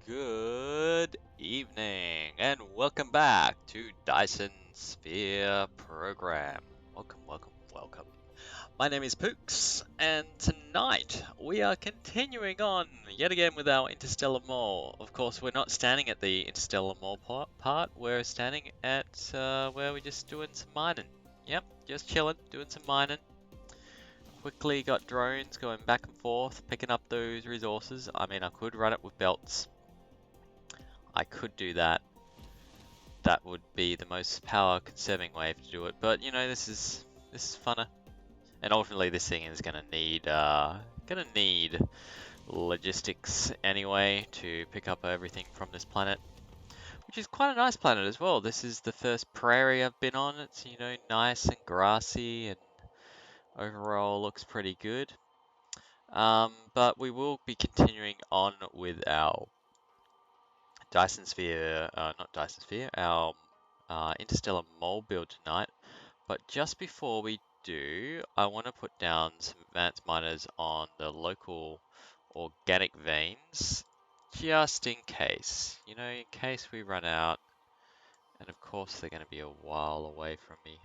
Good evening and welcome back to Dyson Sphere Program. Welcome. My name is Pooks, and tonight we are continuing on yet again with our Interstellar Mall. Of course, we're not standing at the Interstellar Mall part, we're standing at where we're just doing some mining. Yep, just chilling, doing some mining. Quickly got drones going back and forth, picking up those resources. I mean, I could run it with belts. I could do that. That would be the most power conserving way to do it. But you know, this is funner. And ultimately, this thing is gonna need logistics anyway to pick up everything from this planet, which is quite a nice planet as well. This is the first prairie I've been on. It's nice and grassy and overall looks pretty good. But we will be continuing on with our Dyson Sphere, not Dyson Sphere, our Interstellar Mole build tonight. But just before we do, I want to put down some advanced miners on the local organic veins, just in case. In case we run out. And of course, they're going to be a while away from me.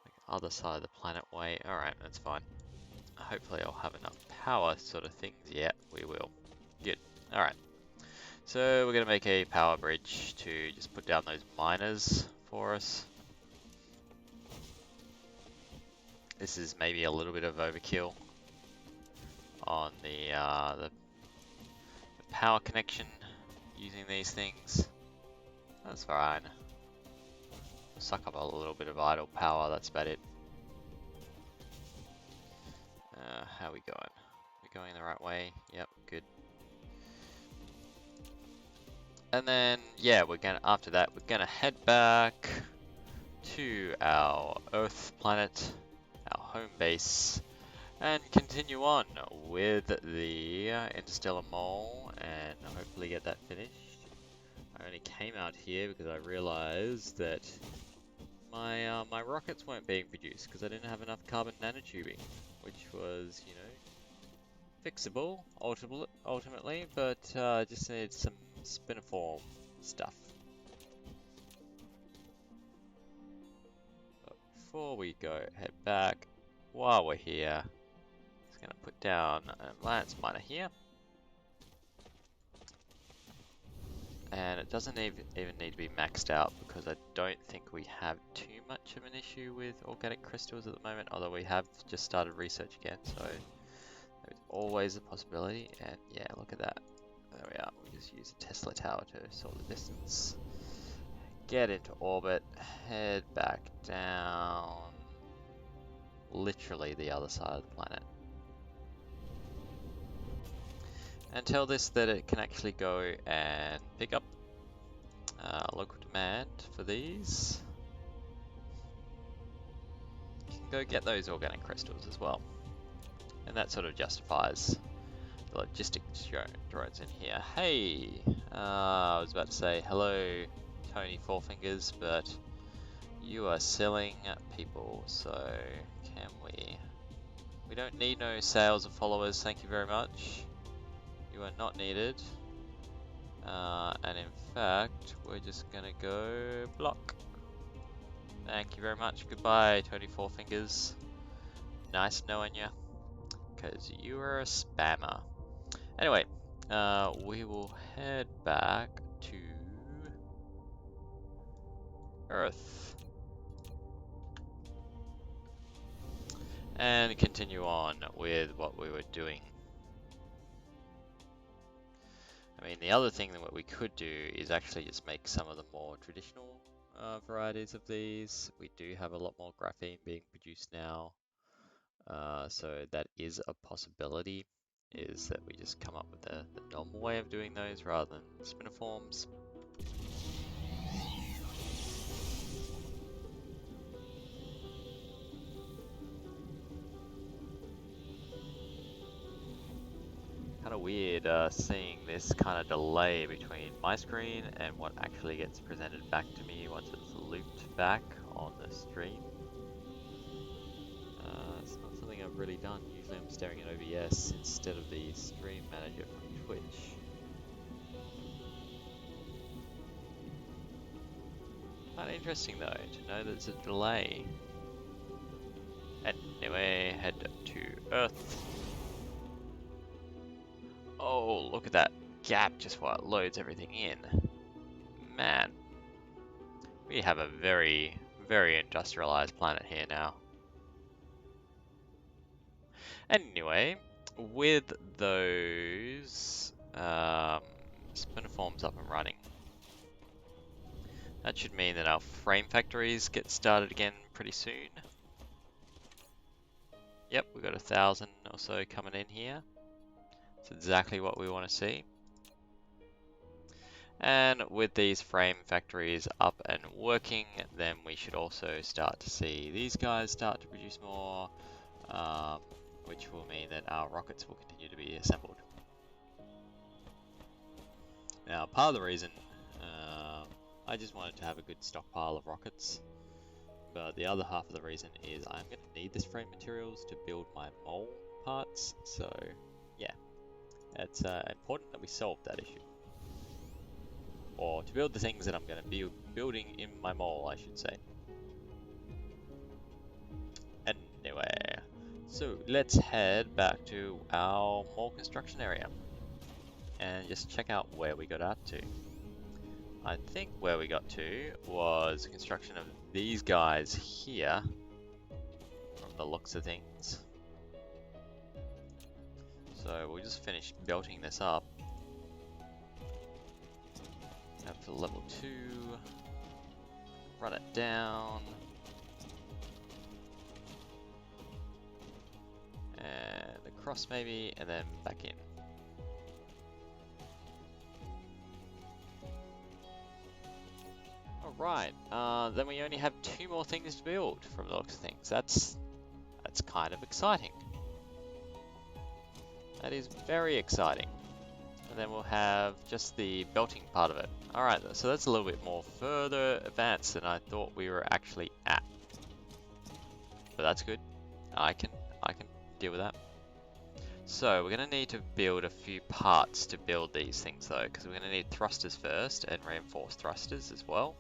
Like other side of the planet way. Alright, that's fine. Hopefully I'll have enough power sort of things. Yeah, we will. Good. Alright. So we're going to make a power bridge to just put down those miners for us. This is maybe a little bit of overkill on the power connection using these things. That's fine. Suck up a little bit of idle power, that's about it. How are we going? We're going the right way? Yep, good. And then, yeah, after that, we're gonna head back to our Earth planet, our home base, and continue on with the Interstellar Mall and hopefully get that finished. I only came out here because I realized that my rockets weren't being produced because I didn't have enough carbon nanotubing, which was, fixable ultimately, but just needed some spiniform stuff. But before we head back, while we're here, just gonna put down an advanced miner here. And it doesn't even need to be maxed out because I don't think we have too much of an issue with organic crystals at the moment, although we have just started research again, so there's always a possibility. And yeah, look at that. There we are. We just use a Tesla tower to sort the distance. Get into orbit, head back down, literally the other side of the planet. And tell this that it can actually go and pick up local demand for these. You can go get those organic crystals as well. And that sort of justifies the logistics drones in here. Hey, I was about to say hello, Tony Four Fingers, but you are selling people, so can we? We don't need no sales or followers, thank you very much. You are not needed. And in fact, we're just gonna go block. Thank you very much. Goodbye, Tony Four Fingers. Nice knowing you, because you are a spammer. Anyway, we will head back to Earth and continue on with what we were doing. I mean, the other thing that we could do is actually just make some of the more traditional varieties of these. We do have a lot more graphene being produced now, so that is a possibility, is that we just come up with the normal way of doing those rather than spiniforms. Kind of weird seeing this kind of delay between my screen and what actually gets presented back to me once it's looped back on the stream. It's not something I've really done. Usually I'm staring at OBS instead of the stream manager from Twitch. Quite interesting though to know there's a delay. Anyway, head to Earth. Oh, look at that gap just while it loads everything in. Man, we have a very, very industrialized planet here now. Anyway, with those spiniforms up and running, that should mean that our frame factories get started again pretty soon. Yep, we've got 1,000 or so coming in here. It's exactly what we want to see. And with these frame factories up and working, then we should also start to see these guys start to produce more, which will mean that our rockets will continue to be assembled. Now, part of the reason I just wanted to have a good stockpile of rockets, but the other half of the reason is I'm going to need this frame materials to build my mole parts, so yeah, it's important that we solve that issue. Or to build the things that I'm going to be building in my mall, I should say. Anyway, so let's head back to our mall construction area and just check out where we got up to. I think where we got to was construction of these guys here, from the looks of things. So we'll just finish belting this up. Up to level 2, run it down, and across maybe, and then back in. Alright, then we only have 2 more things to build from the looks of things. That's kind of exciting. That is very exciting. And then we'll have just the belting part of it. Alright, so that's a little bit more further advanced than I thought we were actually at. But that's good. I can deal with that. So we're going to need to build a few parts to build these things though, because we're going to need thrusters first and reinforced thrusters as well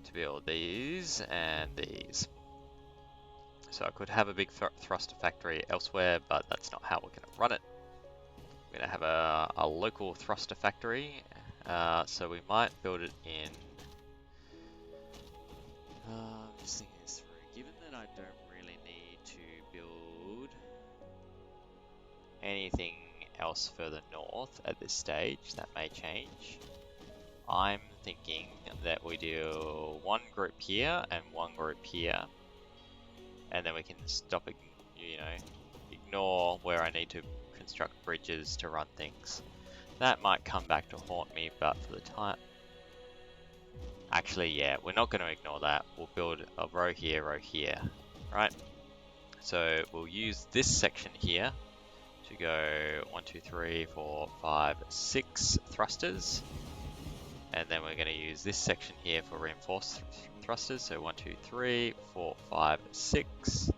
to build these and these. So I could have a big thruster factory elsewhere, but that's not how we're going to run it. We're going to have a local thruster factory, so we might build it in. Just thinking this through. Given that I don't really need to build anything else further north at this stage, that may change. I'm thinking that we do one group here and one group here, and then we can stop it, ignore where I need to construct bridges to run things. That might come back to haunt me, but for the time... Actually, yeah, we're not going to ignore that. We'll build a row here, right? So we'll use this section here to go 1, 2, 3, 4, 5, 6 thrusters. And then we're going to use this section here for reinforced thrusters. So 1, 2, 3, 4, 5, 6.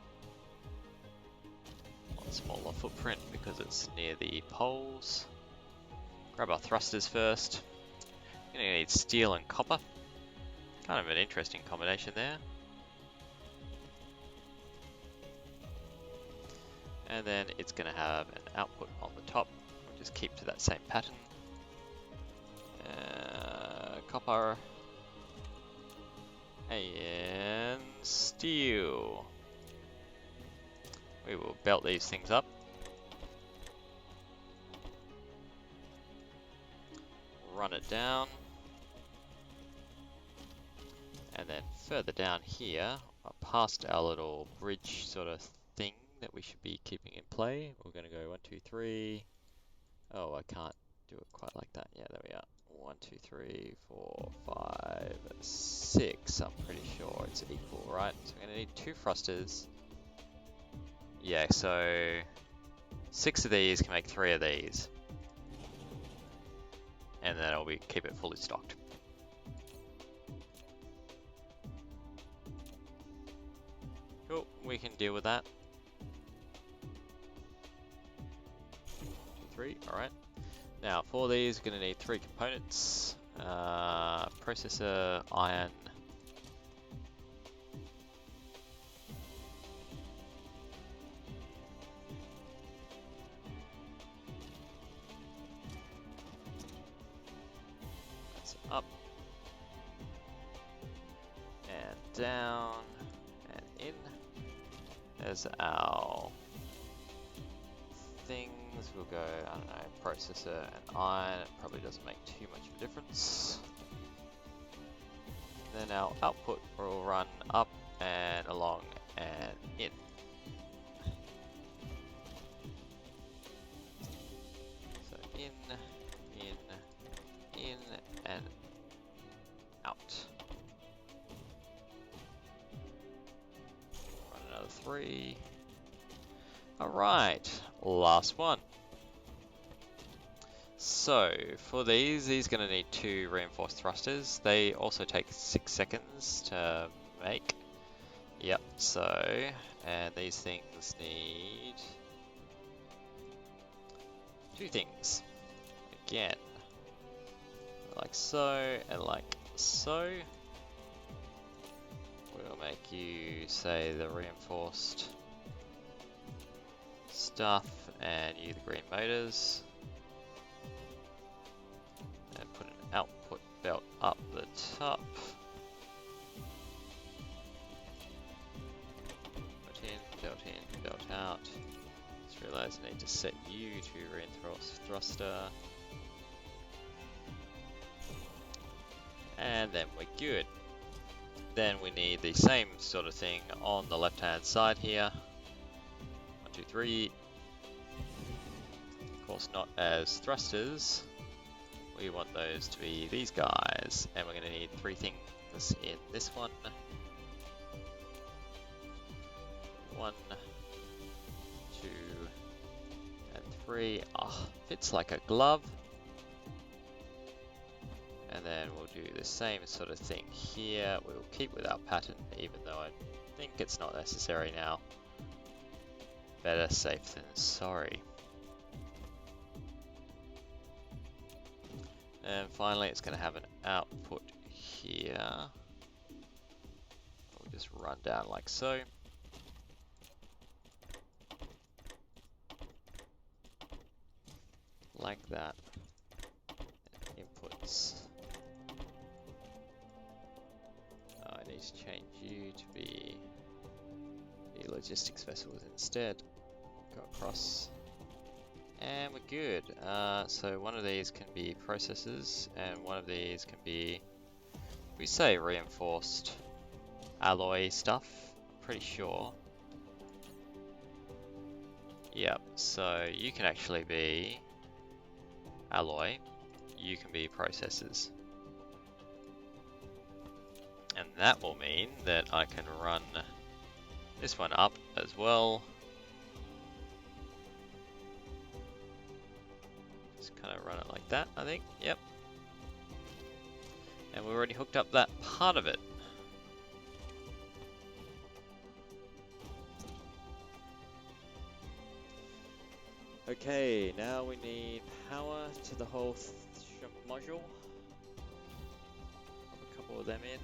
Smaller footprint because it's near the poles. Grab our thrusters first. You're going to need steel and copper. Kind of an interesting combination there. And then it's going to have an output on the top. We'll just keep to that same pattern. Copper. And steel. We will belt these things up. Run it down. And then further down here, past our little bridge sort of thing that we should be keeping in play, we're going to go 1, 2, 3. Oh, I can't do it quite like that. Yeah, there we are. 1, 2, 3, 4, 5, 6. I'm pretty sure it's equal, right? So we're going to need 2 thrusters. Yeah, so 6 of these can make 3 of these. And then it'll keep it fully stocked. Cool, we can deal with that. 2, 3, alright. Now for these, we're going to need 3 components. Processor, iron, up and down and in. There's our things. We'll go, I don't know, processor and iron. It probably doesn't make too much of a difference. Then our output will run up and along and in. So in, and out. Run another 3. Alright, last one. So, for these are going to need 2 reinforced thrusters. They also take 6 seconds to make. Yep, so, and these things need 2 things. Again, like so, and like so. We'll make you, say, the reinforced stuff, and you the green motors. And put an output belt up the top. Belt in, belt out. Just realised I need to set you to reinforced thruster. And then we're good. Then we need the same sort of thing on the left hand side here. 1, 2, 3. Of course not as thrusters. We want those to be these guys. And we're going to need 3 things in this one. 1, 2, and 3. Oh, fits like a glove. And then we'll do the same sort of thing here. We'll keep with our pattern, even though I think it's not necessary now. Better safe than sorry. And finally, it's going to have an output here. We'll just run down like so. Like that. And inputs. I need to change you to be the logistics vessels instead. Go across. And we're good. So one of these can be processors, and one of these can be, we say reinforced alloy stuff. I'm pretty sure. Yep, so you can actually be alloy, you can be processors. And that will mean that I can run this one up as well. Just kind of run it like that, I think. Yep. And we've already hooked up that part of it. Okay, now we need power to the whole module. Pop a couple of them in.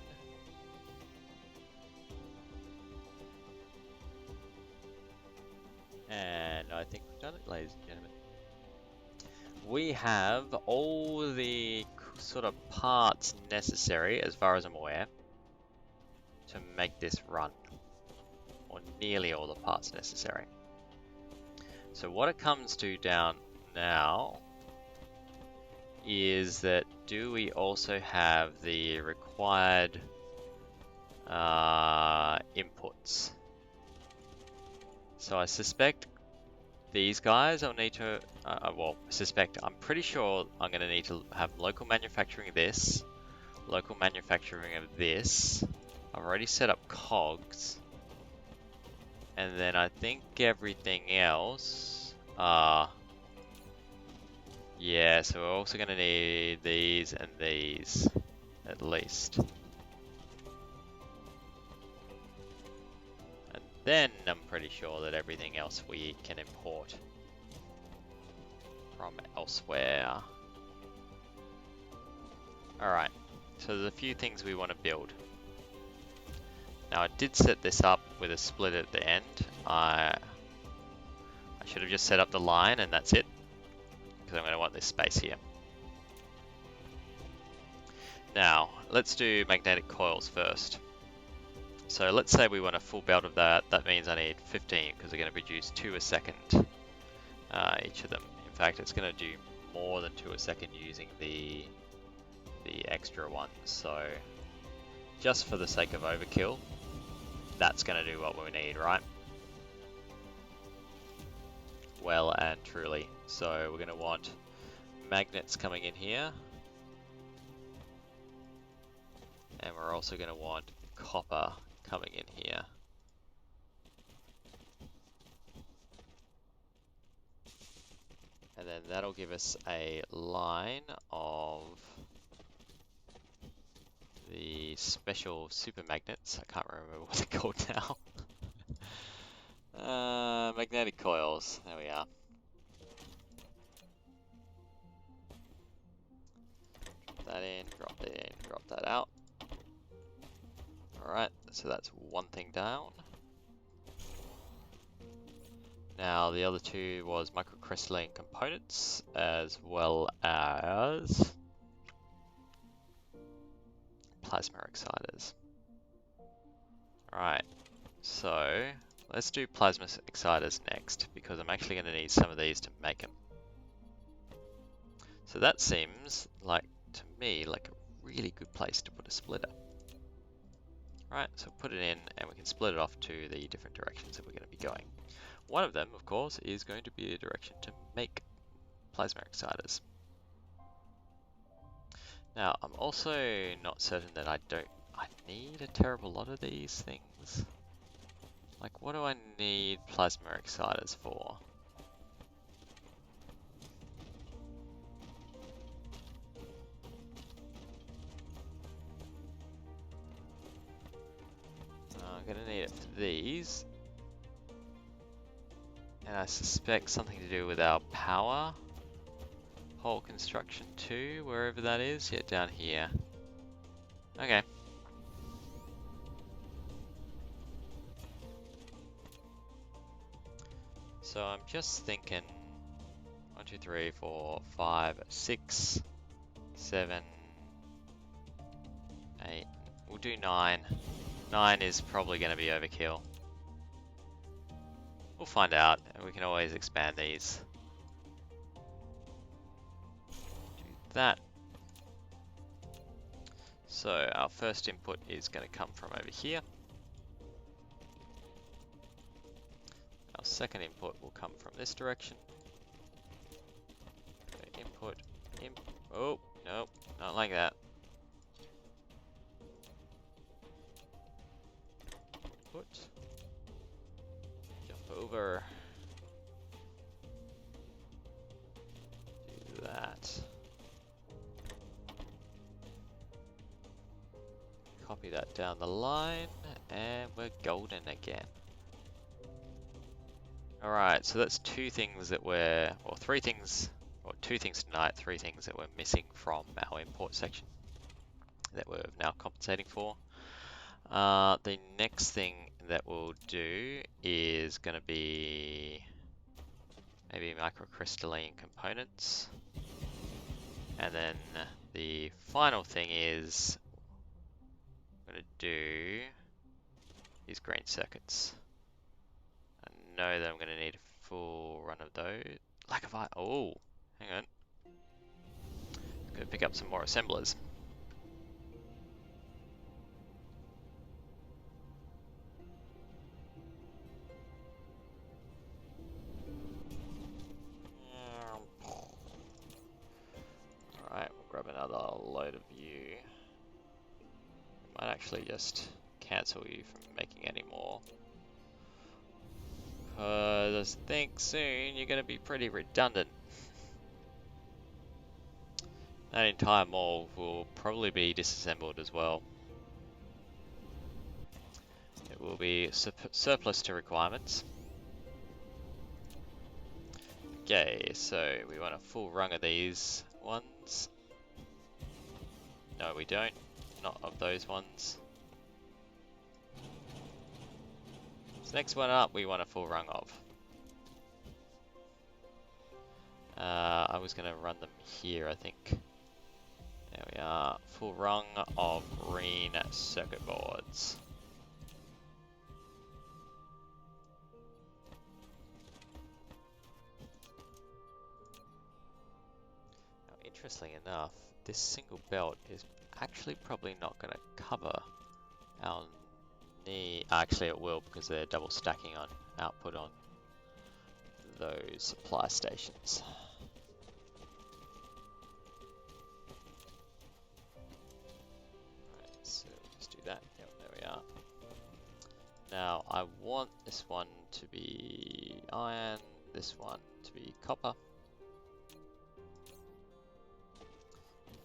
And I think we've done it, ladies and gentlemen. We have all the sort of parts necessary, as far as I'm aware, to make this run. Or nearly all the parts necessary. So what it comes to down now is that do we also have the required inputs? So I suspect these guys I'll need to, I'm pretty sure I'm going to need to have local manufacturing of this, local manufacturing of this. I've already set up cogs. And then I think everything else, yeah, so we're also going to need these and these, at least. And then I'm pretty sure that everything else we can import from elsewhere. Alright, so there's a few things we want to build. Now I did set this up with a split at the end. I should have just set up the line and that's it, because I'm going to want this space here. Now, let's do magnetic coils first. So let's say we want a full belt of that. That means I need 15 because they're going to produce 2 a second, each of them. In fact, it's going to do more than 2 a second using the extra ones. So just for the sake of overkill, that's going to do what we need, right? Well and truly. So we're going to want magnets coming in here. And we're also going to want copper coming in here. And then that'll give us a line of the special super magnets. I can't remember what they're called now. Magnetic coils. There we are. Drop that in, drop that in, drop that out. Alright, so that's one thing down. Now the other two was microcrystalline components as well as plasma exciters. Alright, so let's do plasma exciters next because I'm actually going to need some of these to make them. So that seems like, to me, like a really good place to put a splitter. Right, so put it in and we can split it off to the different directions that we're going to be going. One of them, of course, is going to be a direction to make plasma exciters. Now, I'm also not certain that I need a terrible lot of these things. Like, what do I need plasma exciters for? I'm gonna need it for these. And I suspect something to do with our power pole construction too, wherever that is. Yeah, down here. Okay. So I'm just thinking 1, 2, 3, 4, 5, 6, 7, 8. We'll do 9. 9 is probably going to be overkill. We'll find out, and we can always expand these. Do that. So our first input is going to come from over here. Our second input will come from this direction. Input, oh, no, not like that. Input. Jump over. Do that. Copy that down the line, and we're golden again. Alright, so that's two things that we're, or three things, or two things tonight, three things that we're missing from our import section that we're now compensating for. The next thing that we'll do is going to be maybe microcrystalline components. And then the final thing is I'm going to do these green circuits. I know that I'm going to need a full run of those. Lack of iron. Oh, hang on. I'm going to pick up some more assemblers. Alright, we'll grab another load of you. Might actually just cancel you from making any more. Because I think soon you're going to be pretty redundant. That entire mall will probably be disassembled as well. It will be surplus to requirements. Okay, so we want a full rung of these ones. No, we don't. Not of those ones. So next one up, we want a full rung of. I was going to run them here, I think. There we We are full rung of green circuit boards. Now, interestingly enough, this single belt is actually probably not going to cover our need. Actually, it will, because they're double stacking on output on those supply stations. Right, so we'll just do that. Yep, there we are. Now, I want this one to be iron, this one to be copper.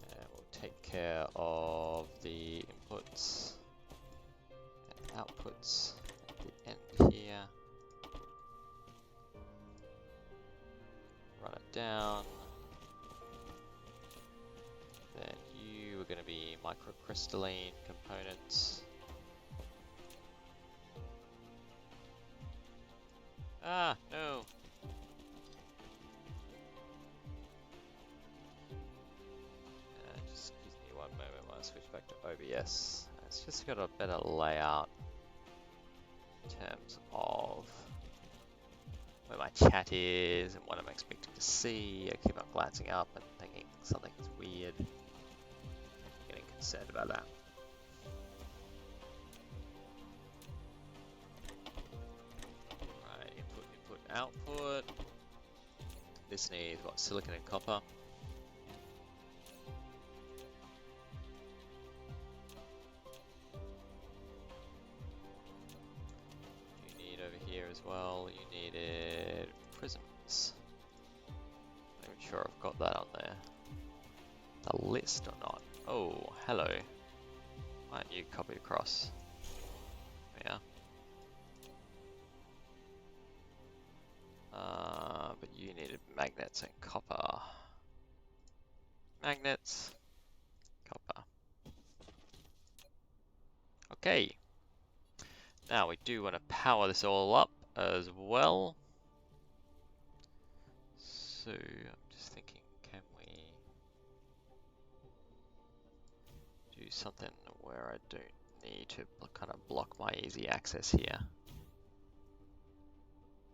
And we'll take care of the inputs and outputs at the end here. Run it down. Then you are going to be microcrystalline components. Ah, no! Just give me one moment while I switch back to OBS. It's just got a better layout in terms of where my chat is and what I'm expecting to see. I keep on glancing up and thinking something's weird. Getting concerned about that. Right, input, output. This needs what? Silicon and copper. You need over here as well. You needed prisms. Not even sure I've got that on there. The list or not? Oh, hello. Why aren't you copied across? Yeah. But you needed magnets and copper. Magnets, copper. Okay. Now we do want to power this all up as well. So I'm just thinking, can we do something where I don't need to kind of block my easy access here?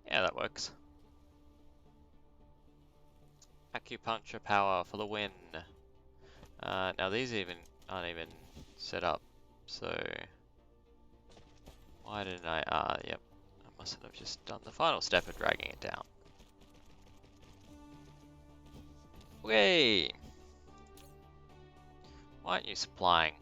Yeah, that works. Acupuncture power for the win. Now these aren't even set up, so why didn't I? Yep, I mustn't have just done the final step of dragging it down. Okay. Why aren't you supplying?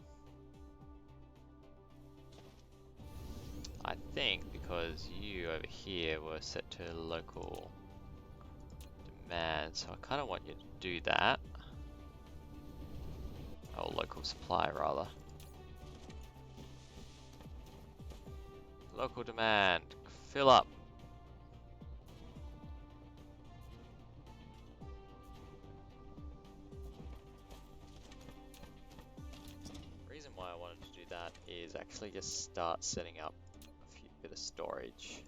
I think because you over here were set to local demand, so I kind of want you to do that. Oh, local supply rather. Local demand, fill up. The reason why I wanted to do that is actually just start setting up a bit of storage.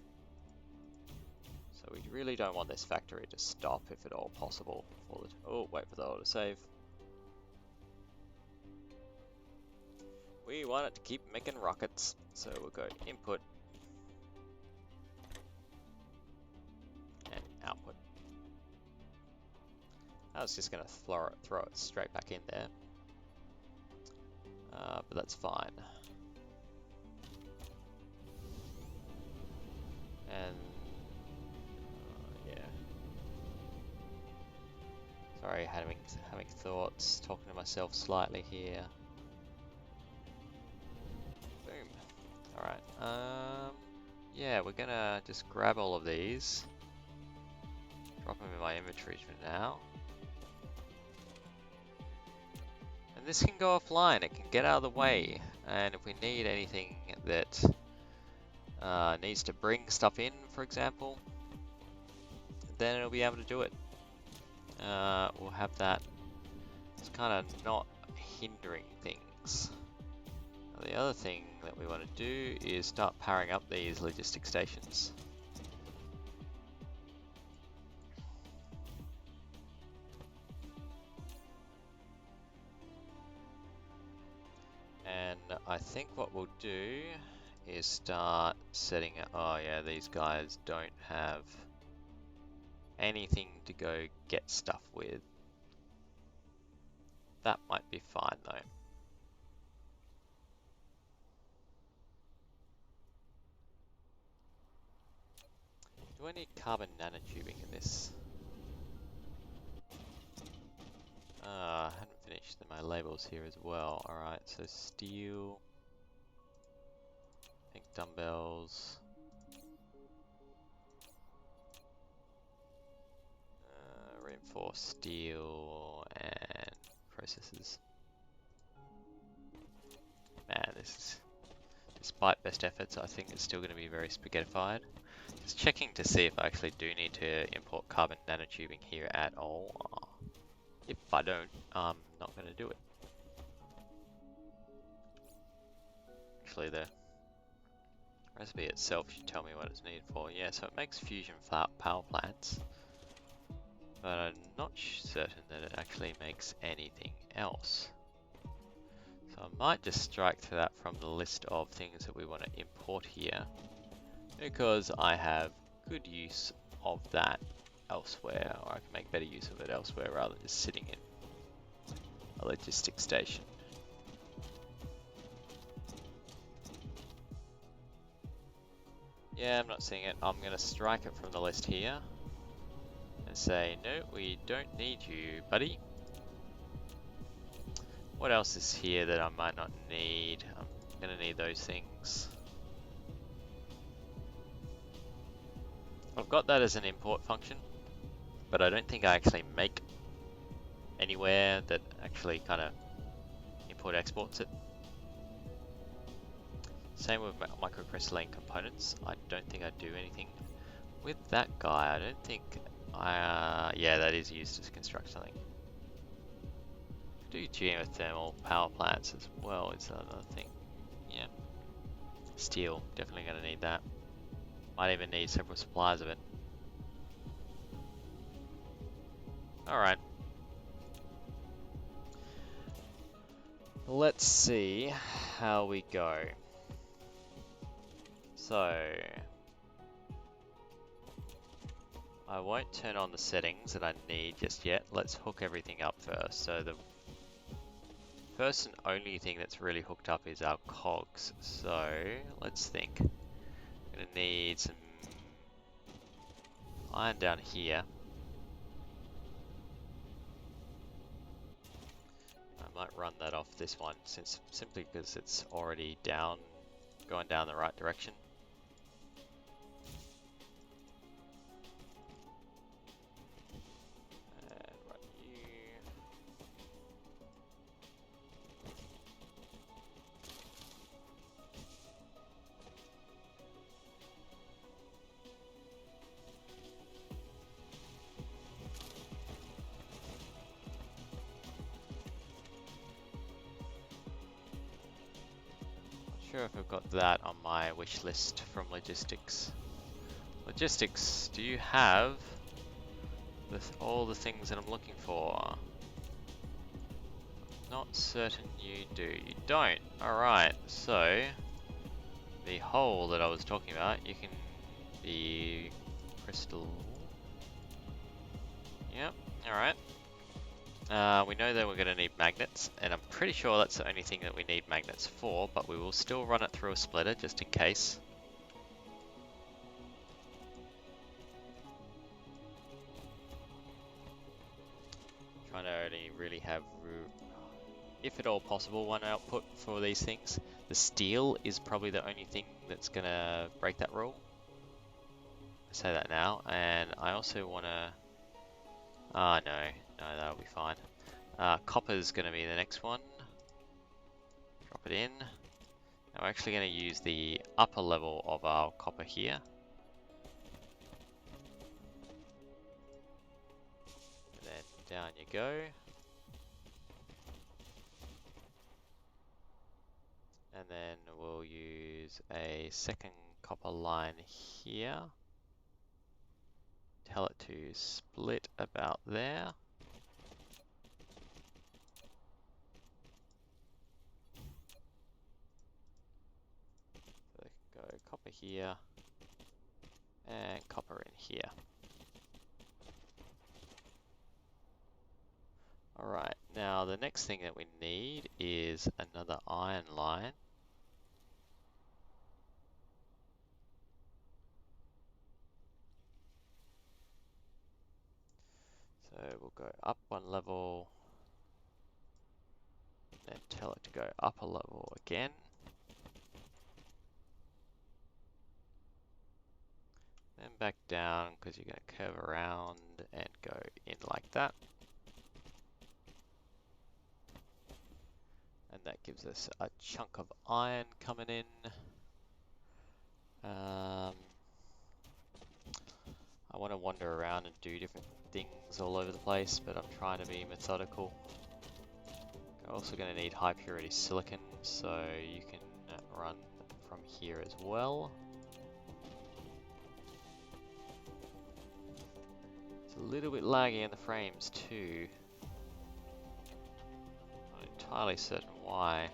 So we really don't want this factory to stop if at all possible. Oh, wait for the autosave. We want it to keep making rockets, so we'll go input and output. I was just going to throw it straight back in there, but that's fine. And yeah, sorry, having thoughts, talking to myself slightly here. Boom. All right. Yeah, we're gonna just grab all of these, drop them in my inventory for now. And this can go offline, it can get out of the way, and if we need anything that needs to bring stuff in, for example, then it'll be able to do it. We'll have that. It's kind of not hindering things. Now, the other thing that we want to do is start powering up these logistic stations. I think what we'll do is start setting up. Oh yeah, these guys don't have anything to go get stuff with. That might be fine though. Do I need carbon nanotubing in this? I hadn't finished my labels here as well. Alright, so steel, I think dumbbells, reinforced steel, and processes. Man, this is, despite best efforts, I think it's still going to be very spaghettified. Just checking to see if I actually do need to import carbon nanotubing here at all. If I don't, I'm not going to do it. Actually, the recipe itself should tell me what it's needed for. Yeah, so it makes fusion power plants, but I'm not certain that it actually makes anything else. So I might just strike through that from the list of things that we want to import here, because I have good use of that elsewhere, or I can make better use of it elsewhere rather than just sitting in a logistics station. Yeah, I'm not seeing it. I'm going to strike it from the list here and say, no, we don't need you, buddy. What else is here that I might not need? I'm going to need those things. I've got that as an import function, but I don't think I actually make anywhere that actually kind of import exports it. Same with microcrystalline components. I don't think I do anything with that guy. I don't think I, yeah, that is used to construct something. Do geothermal power plants as well is another thing. Yeah. Steel, definitely going to need that. Might even need several supplies of it. Alright. Let's see how we go. So, I won't turn on the settings that I need just yet. Let's hook everything up first. So the first and only thing that's really hooked up is our cogs. So let's think. I'm gonna need some iron down here. I might run that off this one simply because it's already down, going down the right direction. And run you. Sure if I've got that on my wish list from logistics. Logistics, do you have all the things that I'm looking for? Not certain you do. You don't. Alright, so the hole that I was talking about, you can be crystal. Yep, alright. We know that we're going to need magnets, and I'm pretty sure that's the only thing that we need magnets for, but we will still run it through a splitter just in case. Trying to only really have, if at all possible, one output for these things. The steel is probably the only thing that's going to break that rule. I say that now, and I also want to... no, that'll be fine. Copper's going to be the next one. Drop it in. Now we're actually going to use the upper level of our copper here. And then down you go. And then we'll use a second copper line here. Tell it to split about there. here. And copper in here. Alright, now the next thing that we need is another iron line. So we'll go up one level, then tell it to go up a level again. Then back down because you're going to curve around and go in like that. And that gives us a chunk of iron coming in. I want to wander around and do different things all over the place, but I'm trying to be methodical. I'm also going to need high purity silicon, so you can run from here as well. It's a little bit laggy in the frames too. Not entirely certain why.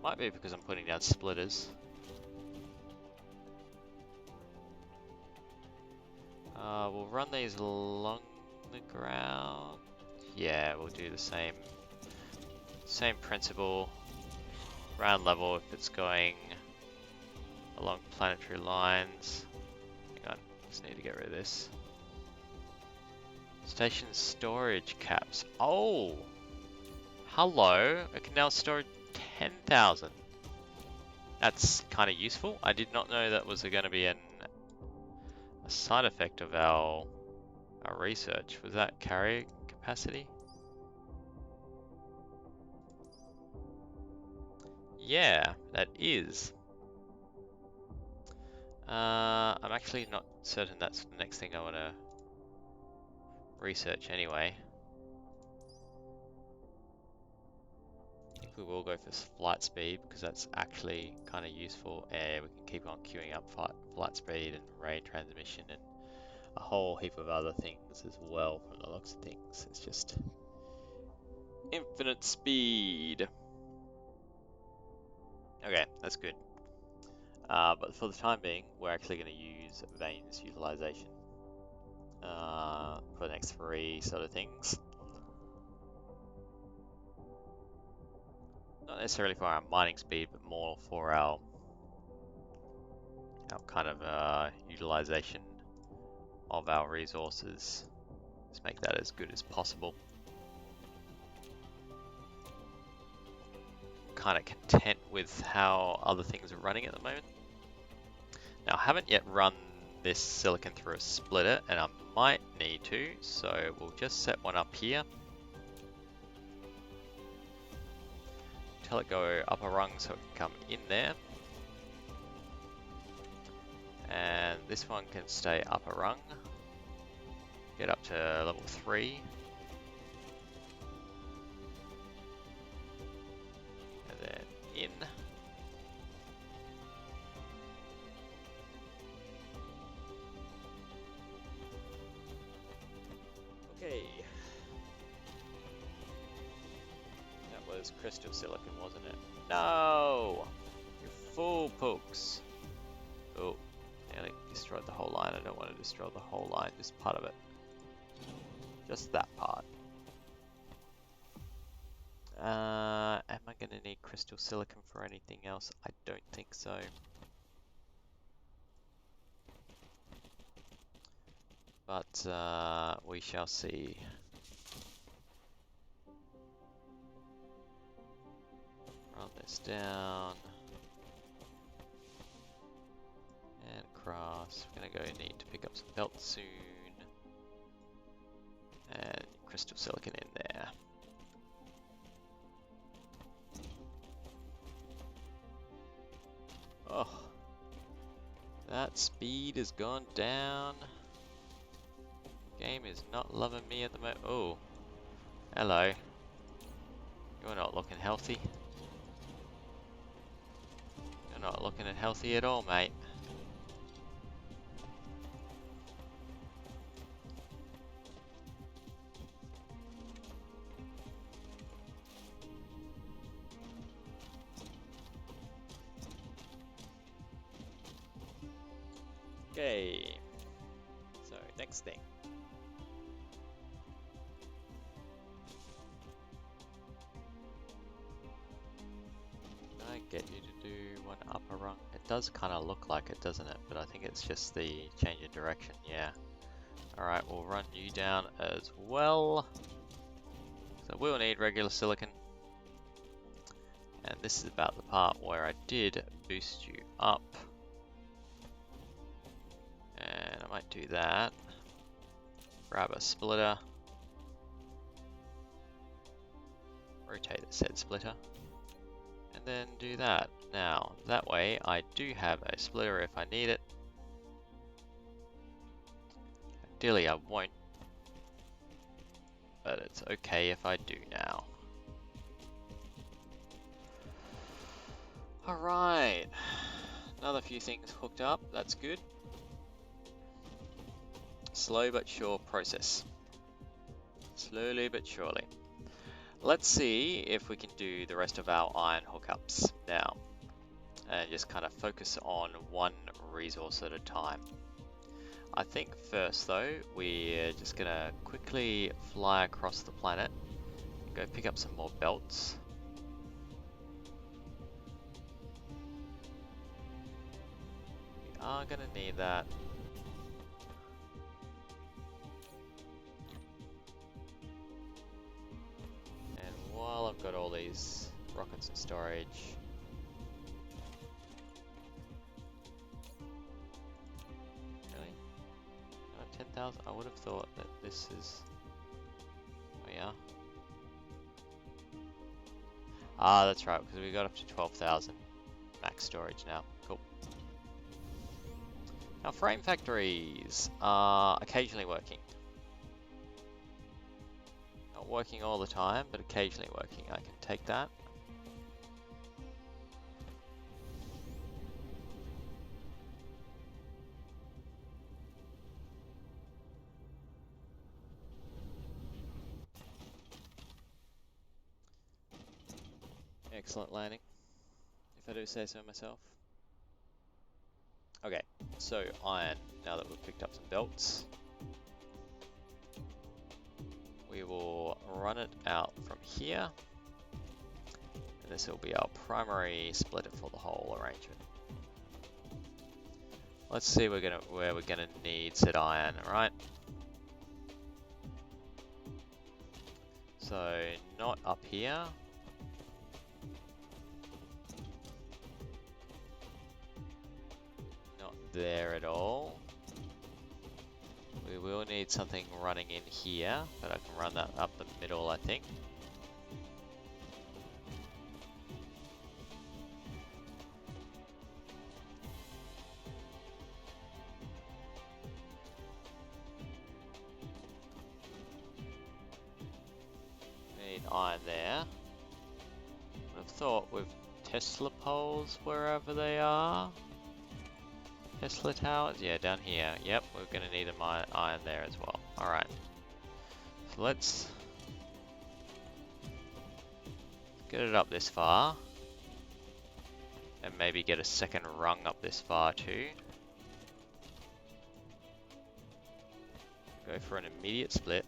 Might be because I'm putting down splitters. We'll run these along the ground. Yeah, we'll do the same principle. Ground level if it's going along planetary lines. Hang on, just need to get rid of this. Station storage caps. Oh! Hello! It can now store 10,000. That's kind of useful. I did not know that was going to be a side effect of our research. Was that carrier capacity? Yeah, that is. I'm actually not certain that's the next thing I want to research anyway. I think we will go for flight speed because that's actually kind of useful, and we can keep on queuing up flight speed and ray transmission and a whole heap of other things as well from the looks of things. It's just infinite speed. Okay, that's good. But for the time being, we're actually going to use vanes utilization for the next 3 sort of things. Not necessarily for our mining speed, but more for our kind of utilization of our resources. Let's make that as good as possible. Kind of content with how other things are running at the moment. Now, I haven't yet run this silicon through a splitter, and I might need to, so we'll just set one up here. Tell it go up a rung so it can come in there. And this one can stay up a rung. Get up to level 3. And then in. Okay. That was crystal silicon, wasn't it? No! You fool, Pooks. Oh, nearly destroyed the whole line. I don't want to destroy the whole line, just part of it. Just that part. Am I going to need crystal silicon for anything else? I don't think so. But we shall see. Run this down. And across. We're going to need to pick up some belts soon. And crystal silicon in there. Oh, that speed has gone down. Game is not loving me at the moment. Oh, hello. You're not looking healthy. You're not looking healthy at all, mate. Okay. So next thing. Can I get you to do one upper rung? It does kind of look like it, doesn't it? But I think it's just the change in direction. Yeah. Alright, we'll run you down as well. So we'll need regular silicon. And this is about the part where I did boost you up. And I might do that. Grab a splitter. Rotate the said splitter. And then do that. Now, that way I do have a splitter if I need it. Ideally I won't. But it's okay if I do now. Alright. Another few things hooked up. That's good. Slow but sure process. Slowly but surely. Let's see if we can do the rest of our iron hookups now. And just kind of focus on one resource at a time. I think first though, we're just gonna quickly fly across the planet and go pick up some more belts. We are gonna need that. And while I've got all these rockets in storage, really? 10,000? I would have thought that this is... Oh yeah? Ah, that's right, because we got up to 12,000 max storage now. Cool. Now frame factories are occasionally working. Not working all the time, but occasionally working. I can take that. Excellent landing, if I do say so myself. Okay, so iron, now that we've picked up some belts, we will run it out from here. And this will be our primary splitter for the whole arrangement. Let's see where we're gonna need said iron, alright? So not up here. Not there at all. We will need something running in here, but I can run that up the middle, I think. Need iron there. I've thought with Tesla poles wherever they are. Tesla towers? Yeah, down here. Yep, we're going to need an iron there as well. Alright. So let's get it up this far. And maybe get a second rung up this far too. Go for an immediate split.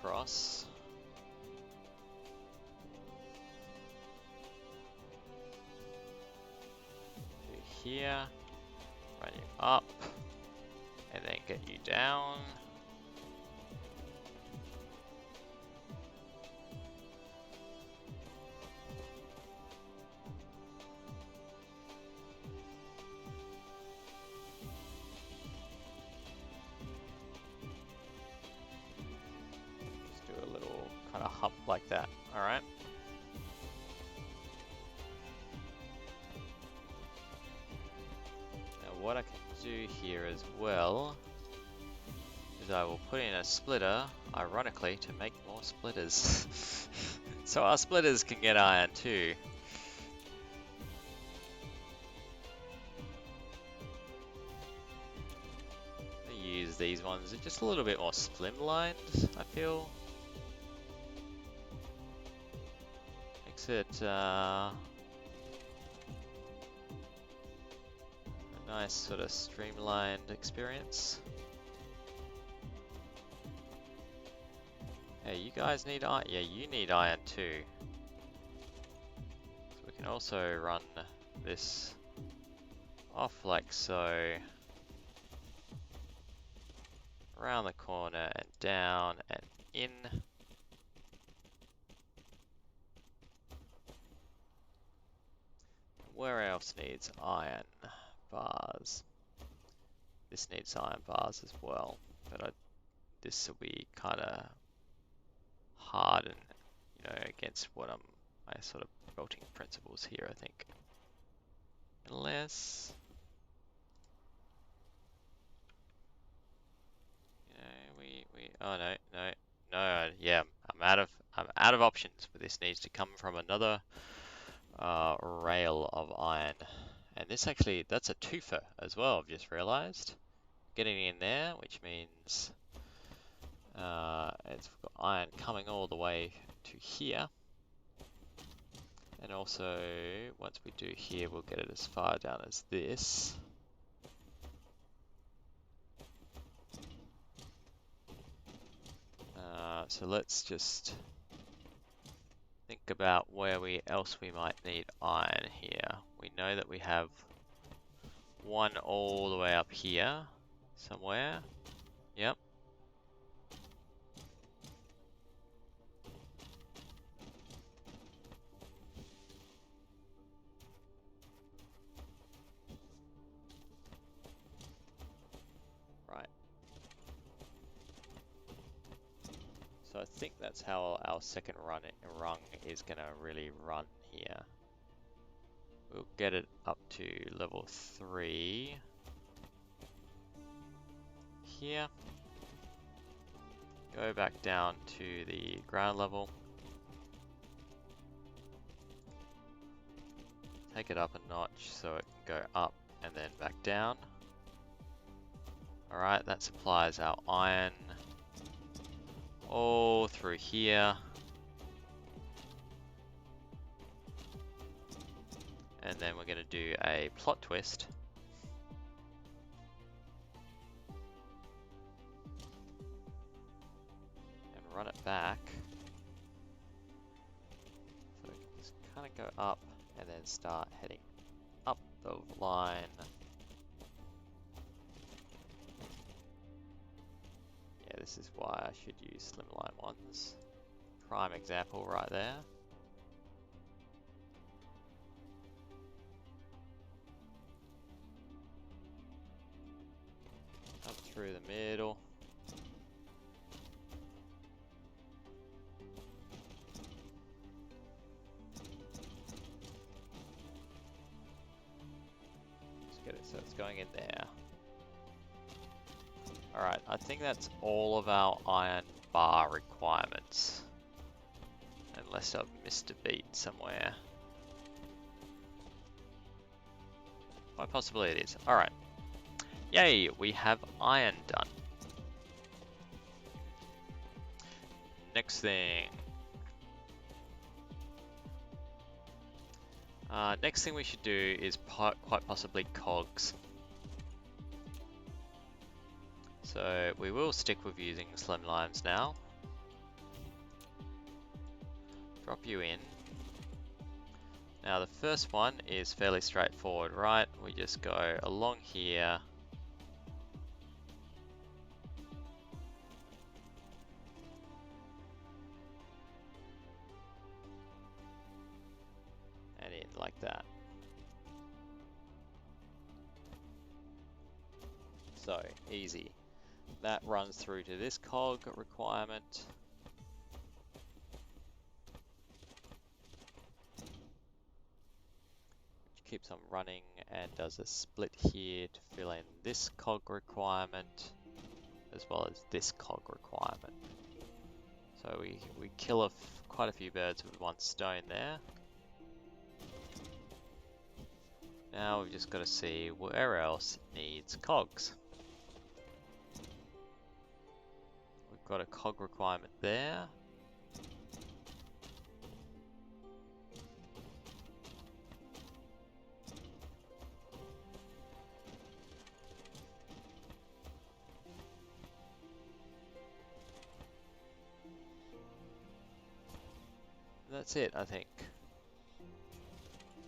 Across. Do here, run you up, and then get you down. Hop like that, alright? Now what I can do here as well is I will put in a splitter, ironically, to make more splitters. So our splitters can get iron too. as these ones. They're just a little bit more slimlined, I feel. Makes it a nice sort of streamlined experience. Hey, you guys need iron? Yeah, you need iron too. So we can also run this off like so. Around the corner and down and in. Where else needs iron bars? This needs iron bars as well, but this will be kind of hard and, you know, against what my sort of belting principles here, I think. Unless, you know, oh no, yeah, I'm out of options, but this needs to come from another rail of iron. And this actually, that's a twofer as well, I've just realized. Getting in there, which means it's got iron coming all the way to here. And also, once we do here, we'll get it as far down as this. So let's just think about where else we might need iron here. We know that we have one all the way up here somewhere. Yep. Right. So I think that's how our second rung is going to really run here. We'll get it up to level 3 here. Go back down to the ground level. Take it up a notch so it can go up and then back down. Alright, that supplies our iron all through here. And then we're going to do a plot twist. And run it back. So we can just kind of go up and then start heading up the line. Yeah, this is why I should use slimline ones. Prime example right there. Up through the middle. Just get it so it's going in there. Alright, I think that's all of our iron bar requirements. Unless I've missed a beat somewhere. Quite possibly it is. Alright. Yay, we have iron done. Next thing. Next thing we should do is quite possibly cogs. So we will stick with using slimlines now. Drop you in. Now the first one is fairly straightforward, right? We just go along here. And in like that. So, easy. That runs through to this cog requirement. Which keeps on running and does a split here to fill in this cog requirement as well as this cog requirement. So we kill quite a few birds with one stone there. Now we've just got to see where else it needs cogs. got a cog requirement there. That's it, I think.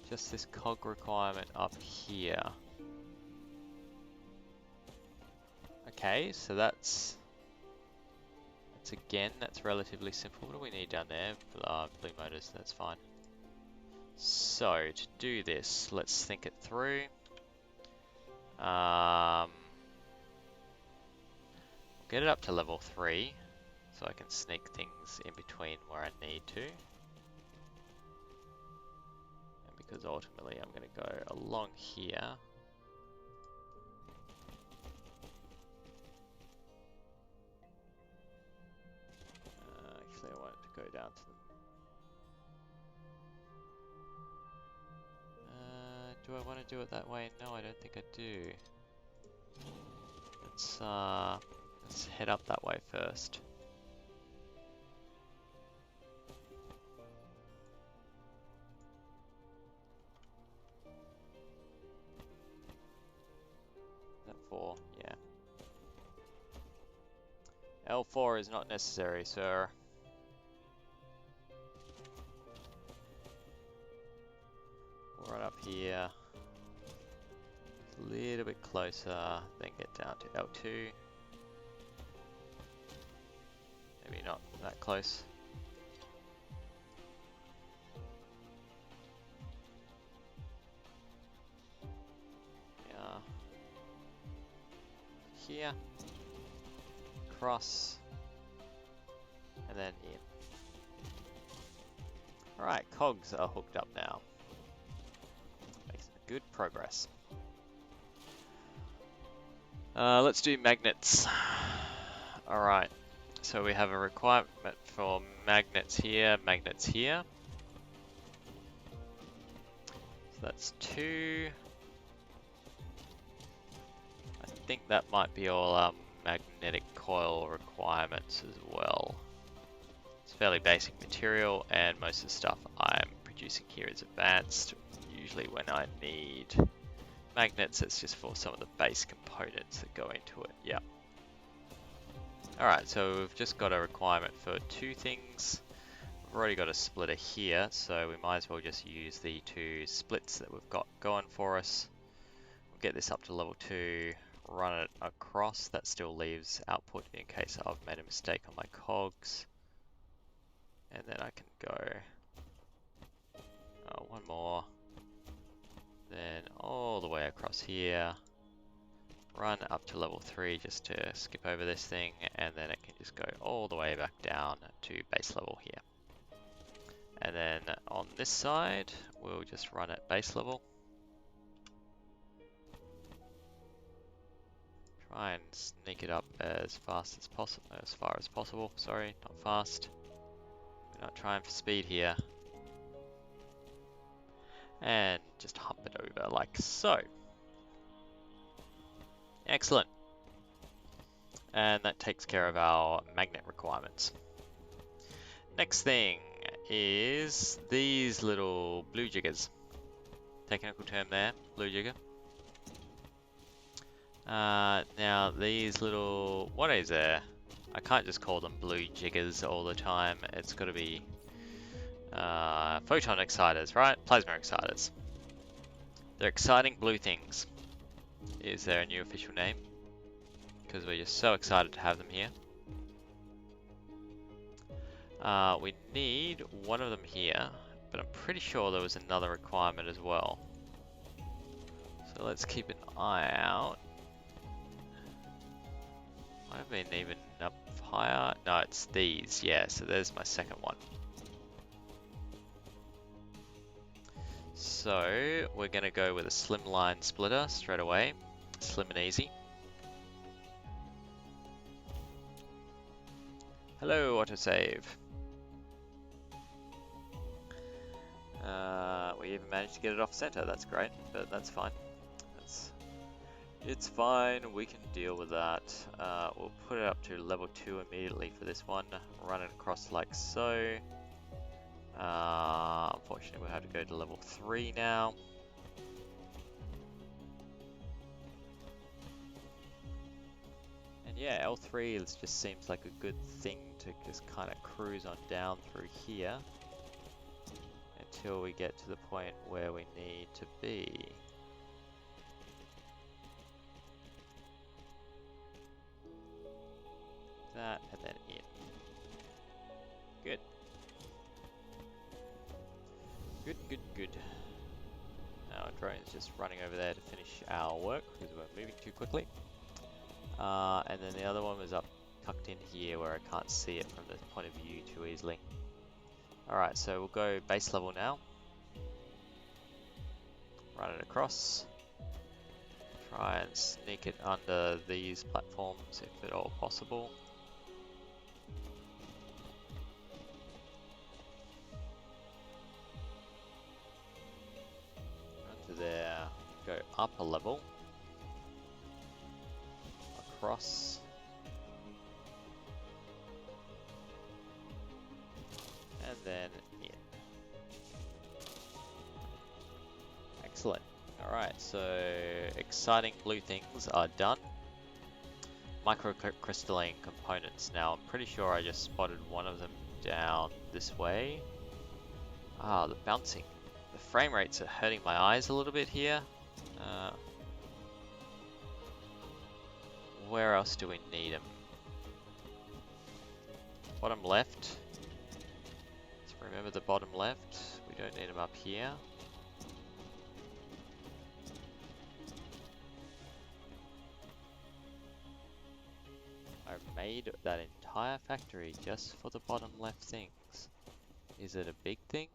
Just this cog requirement up here. Okay, so that's relatively simple. What do we need down there? Blue motors, that's fine. So, to do this, let's think it through. Get it up to level 3, so I can sneak things in between where I need to. And because ultimately I'm going to go along here. Actually, I want it to go down to them. Do I want to do it that way? No, I don't think I do. Let's head up that way first. Is that 4? Yeah. L4 is not necessary, sir. Right up here. A little bit closer, then get down to L2. Maybe not that close. Yeah. Here. Cross. And then in. Alright, cogs are hooked up now. Making good progress. Let's do magnets. Alright, so we have a requirement for magnets here. So that's 2. I think that might be all magnetic coil requirements as well. It's fairly basic material, and most of the stuff I'm producing here is advanced. Usually when I need magnets, it's just for some of the base components that go into it. Yeah. Alright, so we've just got a requirement for 2 things. We've already got a splitter here, so we might as well just use the 2 splits that we've got going for us. We'll get this up to level 2, run it across. That still leaves output in case I've made a mistake on my cogs. And then I can go one more, then all the way across here, run up to level 3 just to skip over this thing, and then it can just go all the way back down to base level here. And then on this side, we'll just run at base level. Try and sneak it up as fast as possible, as far as possible. Sorry, not fast. We're not trying for speed here. And just hump it over like so. Excellent. And that takes care of our magnet requirements. Next thing is these little blue jiggers. Technical term there, blue jigger. Now these little, what is there? I can't just call them blue jiggers all the time. It's got to be photon exciters, right? Plasma exciters. They're exciting blue things. Is there a new official name? Because we're just so excited to have them here. We need one of them here, but I'm pretty sure there was another requirement as well. So let's keep an eye out. Might have been even up higher. No, it's these. Yeah, so there's my second one. So we're going to go with a slimline splitter straight away. Slim and easy. Hello, autosave. We even managed to get it off center. That's great, but that's fine. That's It's fine, we can deal with that. We'll put it up to level 2 immediately for this one. Run it across like so. Unfortunately, we'll have to go to level 3 now. And yeah, L3 just seems like a good thing to just kind of cruise on down through here until we get to the point where we need to be. That and then in. Good. Good, good, good. Now our drone's just running over there to finish our work because we're moving too quickly. And then the other one was up tucked in here where I can't see it from the point of view too easily. Alright, so we'll go base level now. Run it across. Try and sneak it under these platforms if at all possible. Run to there, go up a level. Across. And then in. Excellent. Alright, so exciting blue things are done. Microcrystalline components. Now I'm pretty sure I just spotted one of them down this way. Ah, the bouncing. The frame rates are hurting my eyes a little bit here. Where else do we need them? Bottom left. Let's remember the bottom left. We don't need them up here. I made that entire factory just for the bottom left things. Is it a big thing?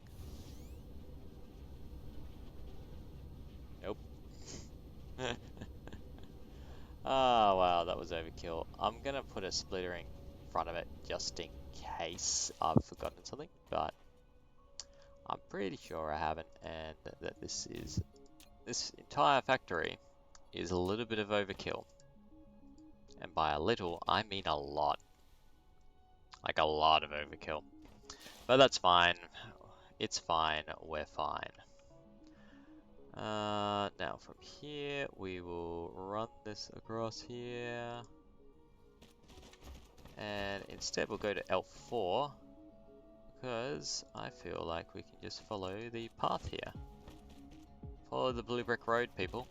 Nope. Oh wow, that was overkill. I'm gonna put a splitter in front of it just in case I've forgotten something, but I'm pretty sure I haven't, and that this entire factory is a little bit of overkill. And by a little, I mean a lot. Like a lot of overkill. But that's fine. It's fine. We're fine. Now from here, we will run this across here. And instead we'll go to L4. Because I feel like we can just follow the path here. Follow the blue brick road, people.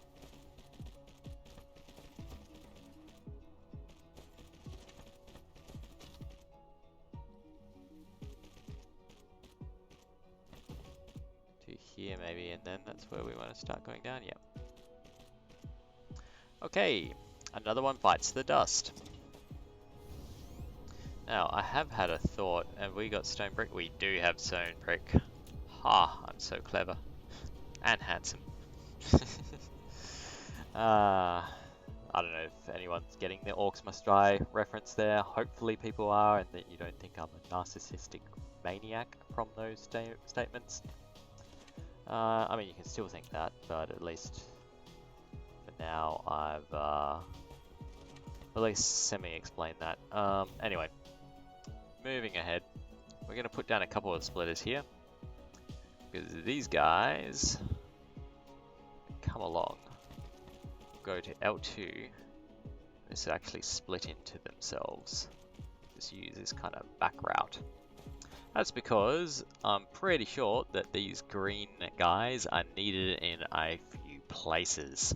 Here maybe, and then that's where we want to start going down. Yep. Okay, another one bites the dust. Now I have had a thought, and we got stone brick. We do have stone brick. Ha! I'm so clever and handsome. I don't know if anyone's getting the Orcs Must Die reference there. Hopefully people are, and that you don't think I'm a narcissistic maniac from those statements. I mean, you can still think that, but at least for now, I've at least semi-explained that. Anyway, moving ahead, we're going to put down a couple of splitters here, because these guys come along, go to L2, this actually split into themselves. Just use this kind of back route. That's because I'm pretty sure that these green guys are needed in a few places.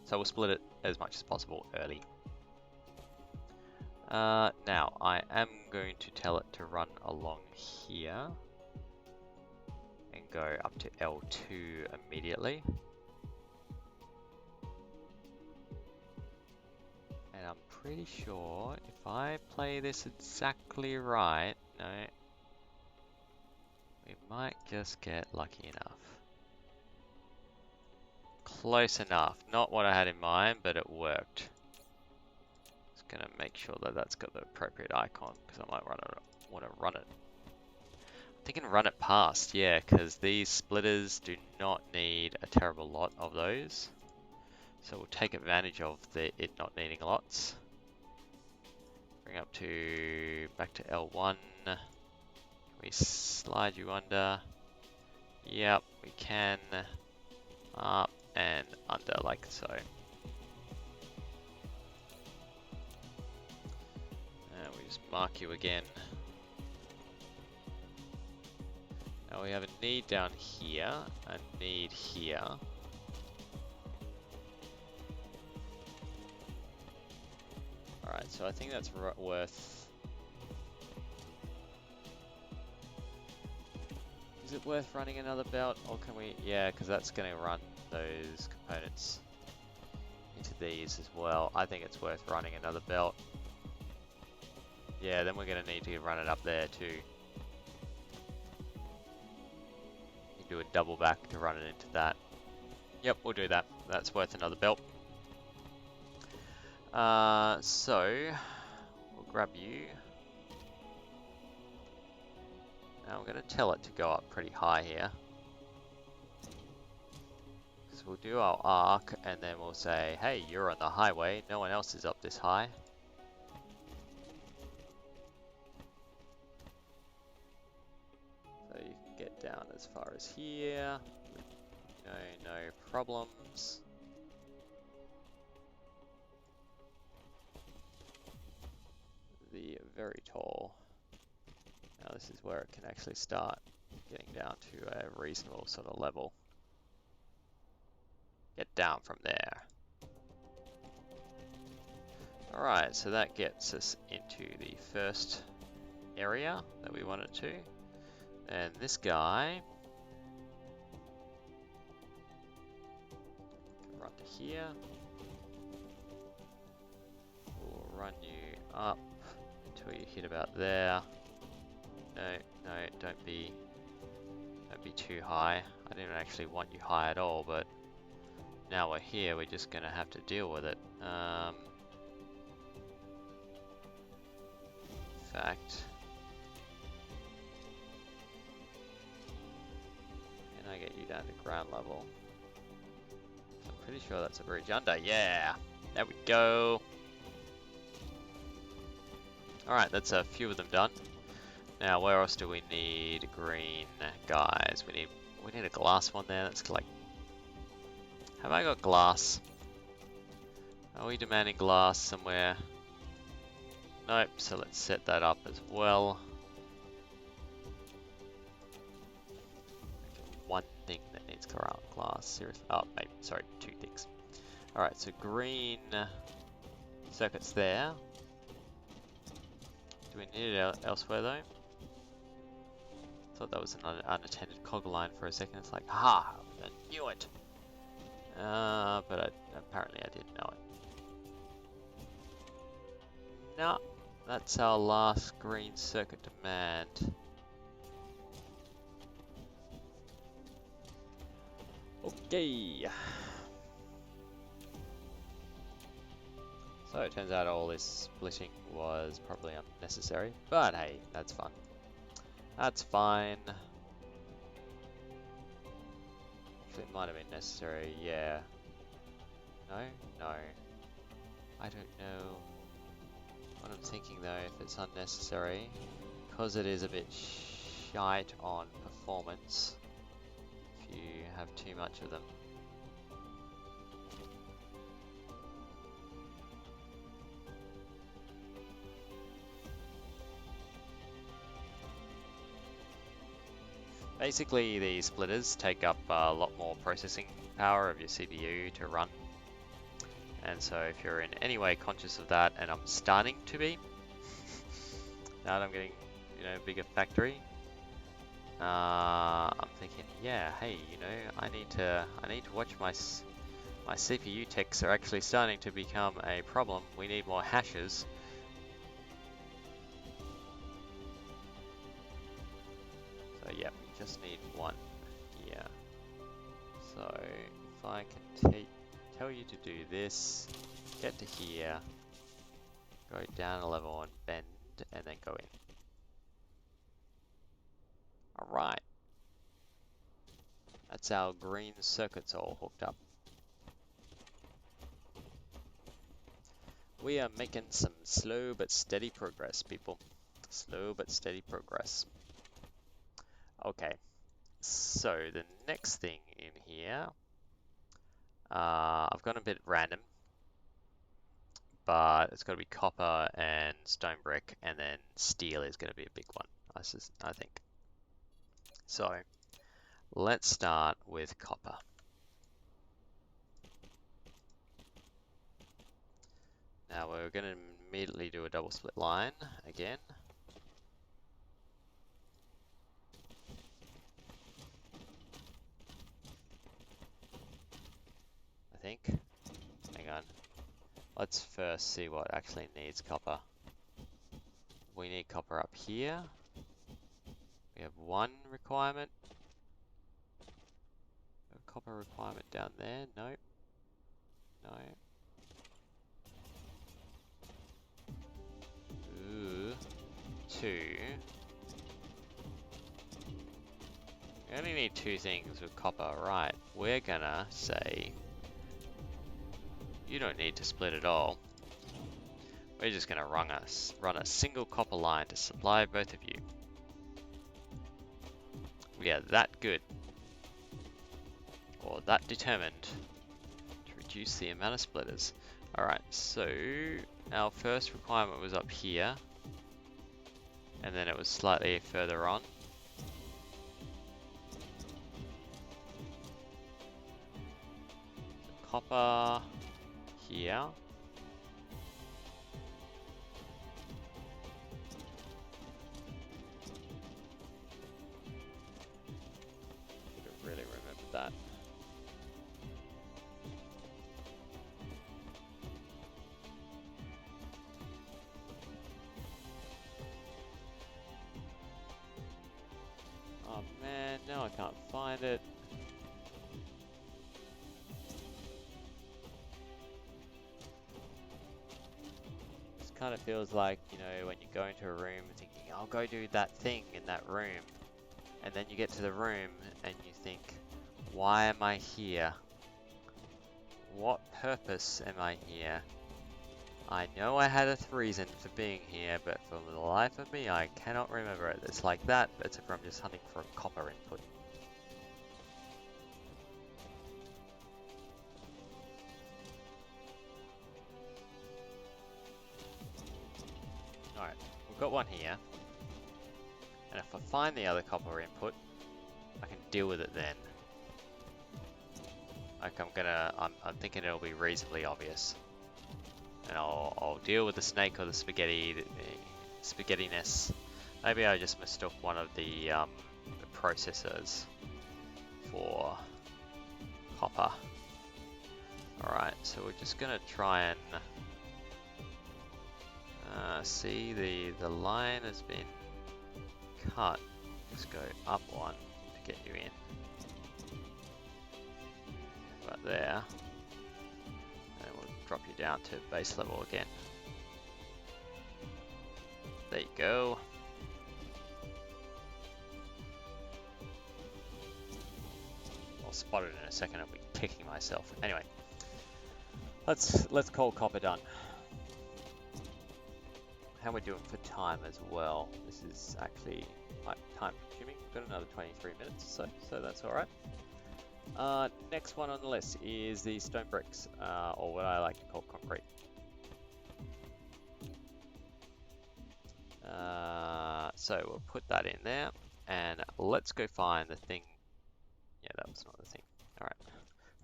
So we'll split it as much as possible early. Now, I am going to tell it to run along here and go up to L2 immediately. And I'm pretty sure if I play this exactly right, no, we might just get lucky enough. Close enough. Not what I had in mind, but it worked. Just gonna make sure that that's got the appropriate icon, because I might want to run it. I'm thinking run it past, yeah, because these splitters do not need a terrible lot of those. So we'll take advantage of it not needing lots. Bring up to back to L1. Can we slide you under? Yep, we can. Up and under like so. And we just mark you again. Now we have a need down here, a need here. Alright, so I think that's worth... Is it worth running another belt, or can we... Yeah, because that's going to run those components into these as well. I think it's worth running another belt. Yeah, then we're going to need to run it up there too. You can do a double back to run it into that. Yep, we'll do that. That's worth another belt. So, we'll grab you. Now I'm going to tell it to go up pretty high here. So we'll do our arc and then we'll say, hey, you're on the highway, no one else is up this high. So you can get down as far as here, no problems. The very tall. Now this is where it can actually start getting down to a reasonable sort of level. Get down from there. Alright, so that gets us into the first area that we wanted to. And this guy can run to here. We'll run you up until you hit about there. No, don't be too high. I didn't actually want you high at all, but now we're here, we're just gonna have to deal with it. In fact, can I get you down to ground level? I'm pretty sure that's a bridge under. Yeah, there we go. Alright, that's a few of them done. Now, where else do we need green guys? We need a glass one there. That's like, have I got glass? Are we demanding glass somewhere? Nope. So let's set that up as well. One thing that needs glass. Seriously. Oh, maybe. Sorry, two things. All right. So green circuits there. Do we need it elsewhere though? Thought that was an unattended cog line for a second. It's like, ha! I knew it. But apparently I didn't know it. No, that's our last green circuit demand. Okay. So it turns out all this splitting was probably unnecessary, but hey, that's fun. That's fine. Actually, it might have been necessary, yeah. No? No. I don't know what I'm thinking though, if it's unnecessary. Because it is a bit shite on performance if you have too much of them. Basically, the splitters take up a lot more processing power of your CPU to run. And so if you're in any way conscious of that, and I'm starting to be, now that I'm getting, bigger factory, I'm thinking, yeah, hey, I need to watch my CPU ticks are actually starting to become a problem. We need more hashes. So yeah, we just need one here. So if I can tell you to do this, get to here, go down a level and bend, and then go in. Alright. That's our green circuits all hooked up. We are making some slow but steady progress, people. Slow but steady progress. Okay, so the next thing in here, I've gone a bit random, but it's got to be copper and stone brick, and then steel is going to be a big one, I think. So let's start with copper. Now we're going to immediately do a double split line again. I think. Hang on. Let's first see what actually needs copper. We need copper up here. We have one requirement. A copper requirement down there. Nope. No. Ooh. Two. We only need two things with copper, right? We're gonna say you don't need to split it all. We're just gonna run a single copper line to supply both of you. We are that good, or that determined, to reduce the amount of splitters. Alright, so our first requirement was up here, and then it was slightly further on. So copper here. Should have really remembered that. Oh man, now I can't find it. This kind of feels like, you know, when you go into a room thinking, I'll go do that thing in that room. And then you get to the room and you think, why am I here? What purpose am I here? I know I had a reason for being here, but for the life of me, I cannot remember it. It's like that, but except for I'm just hunting for a copper input. Alright, we've got one here. And if I find the other copper input, I can deal with it then. Like I'm thinking it'll be reasonably obvious. And I'll deal with the snake or the spaghettiness. Maybe I just mistook one of the processors for copper. Alright, so we're just gonna try and see the line has been cut. Just go up one to get you in. Right there. And we'll drop you down to base level again. There you go. I'll spot it in a second. I'll be kicking myself. Anyway, let's call copper done. How we're doing for time as well. This is actually like time consuming. We've got another 23 minutes or so that's all right. Next one on the list is the stone bricks, or what I like to call concrete. So we'll put that in there, and let's go find the thing. Yeah, that was not the thing. All right,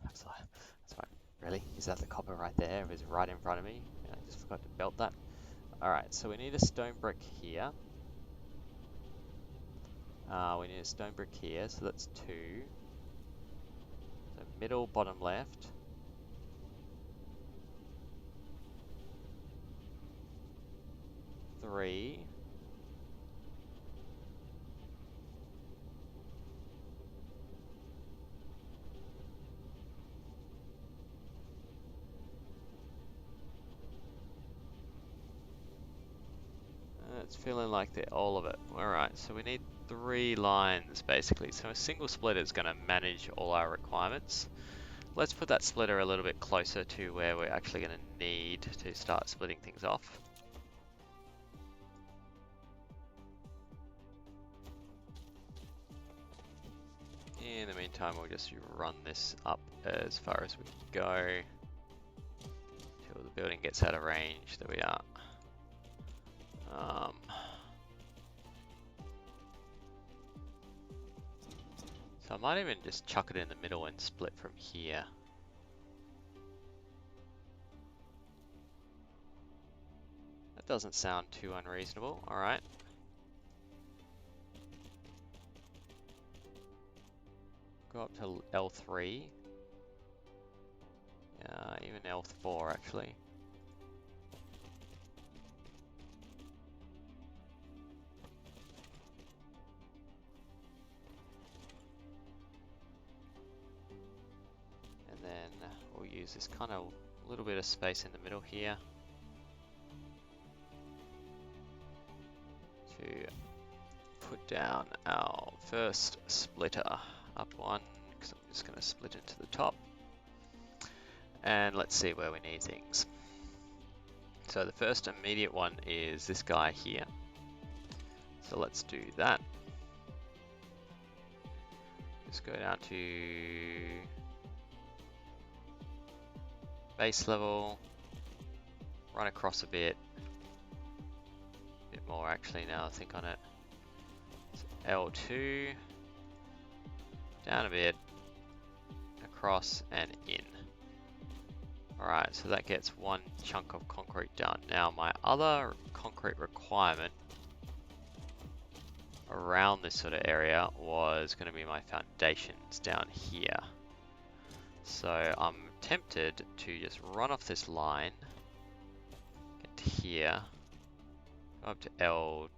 that's fine. Really? Is that the copper right there? It was right in front of me. I just forgot to belt that. All right, so we need a stone brick here. We need a stone brick here, so that's 2. So middle, bottom left. 3. It's feeling like they're all of it. Alright, so we need 3 lines basically. So a single splitter is going to manage all our requirements. let's put that splitter a little bit closer to where we're actually going to need to start splitting things off. In the meantime, we'll just run this up as far as we can go till the building gets out of range. There we are. So I might even just chuck it in the middle and split from here. That doesn't sound too unreasonable. All right. Go up to L3. Even L4 actually. And then we'll use this kind of little bit of space in the middle here to put down our first splitter. Up one, because I'm just going to split into the top. And let's see where we need things. So the first immediate one is this guy here. So let's do that. Just go down to base level, run across a bit more actually now I think on it. So L2, down a bit, across and in. Alright, so that gets one chunk of concrete done. Now my other concrete requirement around this sort of area was going to be my foundations down here. So I'm tempted to just run off this line, get to here, go up to L2,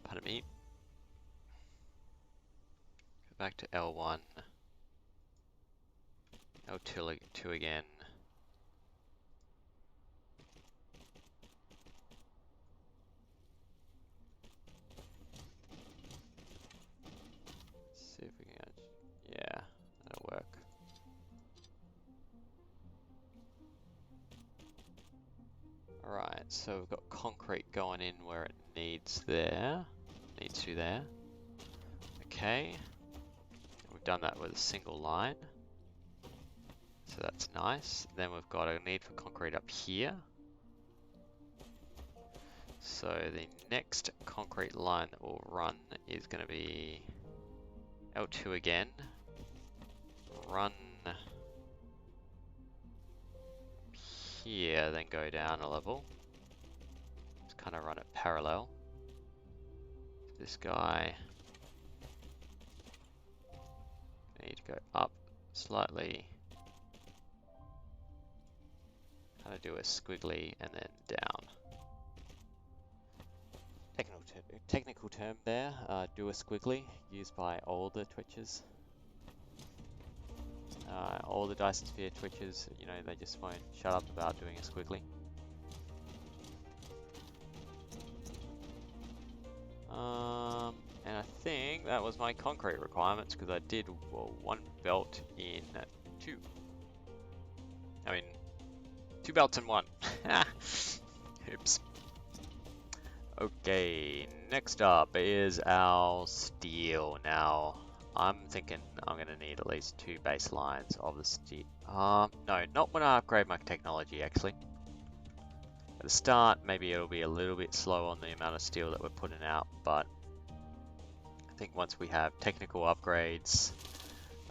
pardon me, go back to L1, L2 again, see if we can, yeah, that'll work. Alright, so we've got concrete going in where it needs to there. Okay, we've done that with a single line, so that's nice. Then we've got a need for concrete up here. So the next concrete line that we'll run is going to be L2 again. Run here, then go down a level. Just kind of run it parallel. This guy, I need to go up slightly. Kind of do a squiggly and then down. Technical term there, do a squiggly, used by all the Twitchers. All the Dyson Sphere Twitchers, you know, they just won't shut up about doing a squiggly. And I think that was my concrete requirements, because I did one belt in two. I mean, two belts in one. Oops. Okay, next up is our steel. Now, I'm thinking I'm going to need at least 2 base lines of the steel. No, not when I upgrade my technology, actually. At the start, maybe it'll be a little bit slow on the amount of steel that we're putting out, but I think once we have technical upgrades,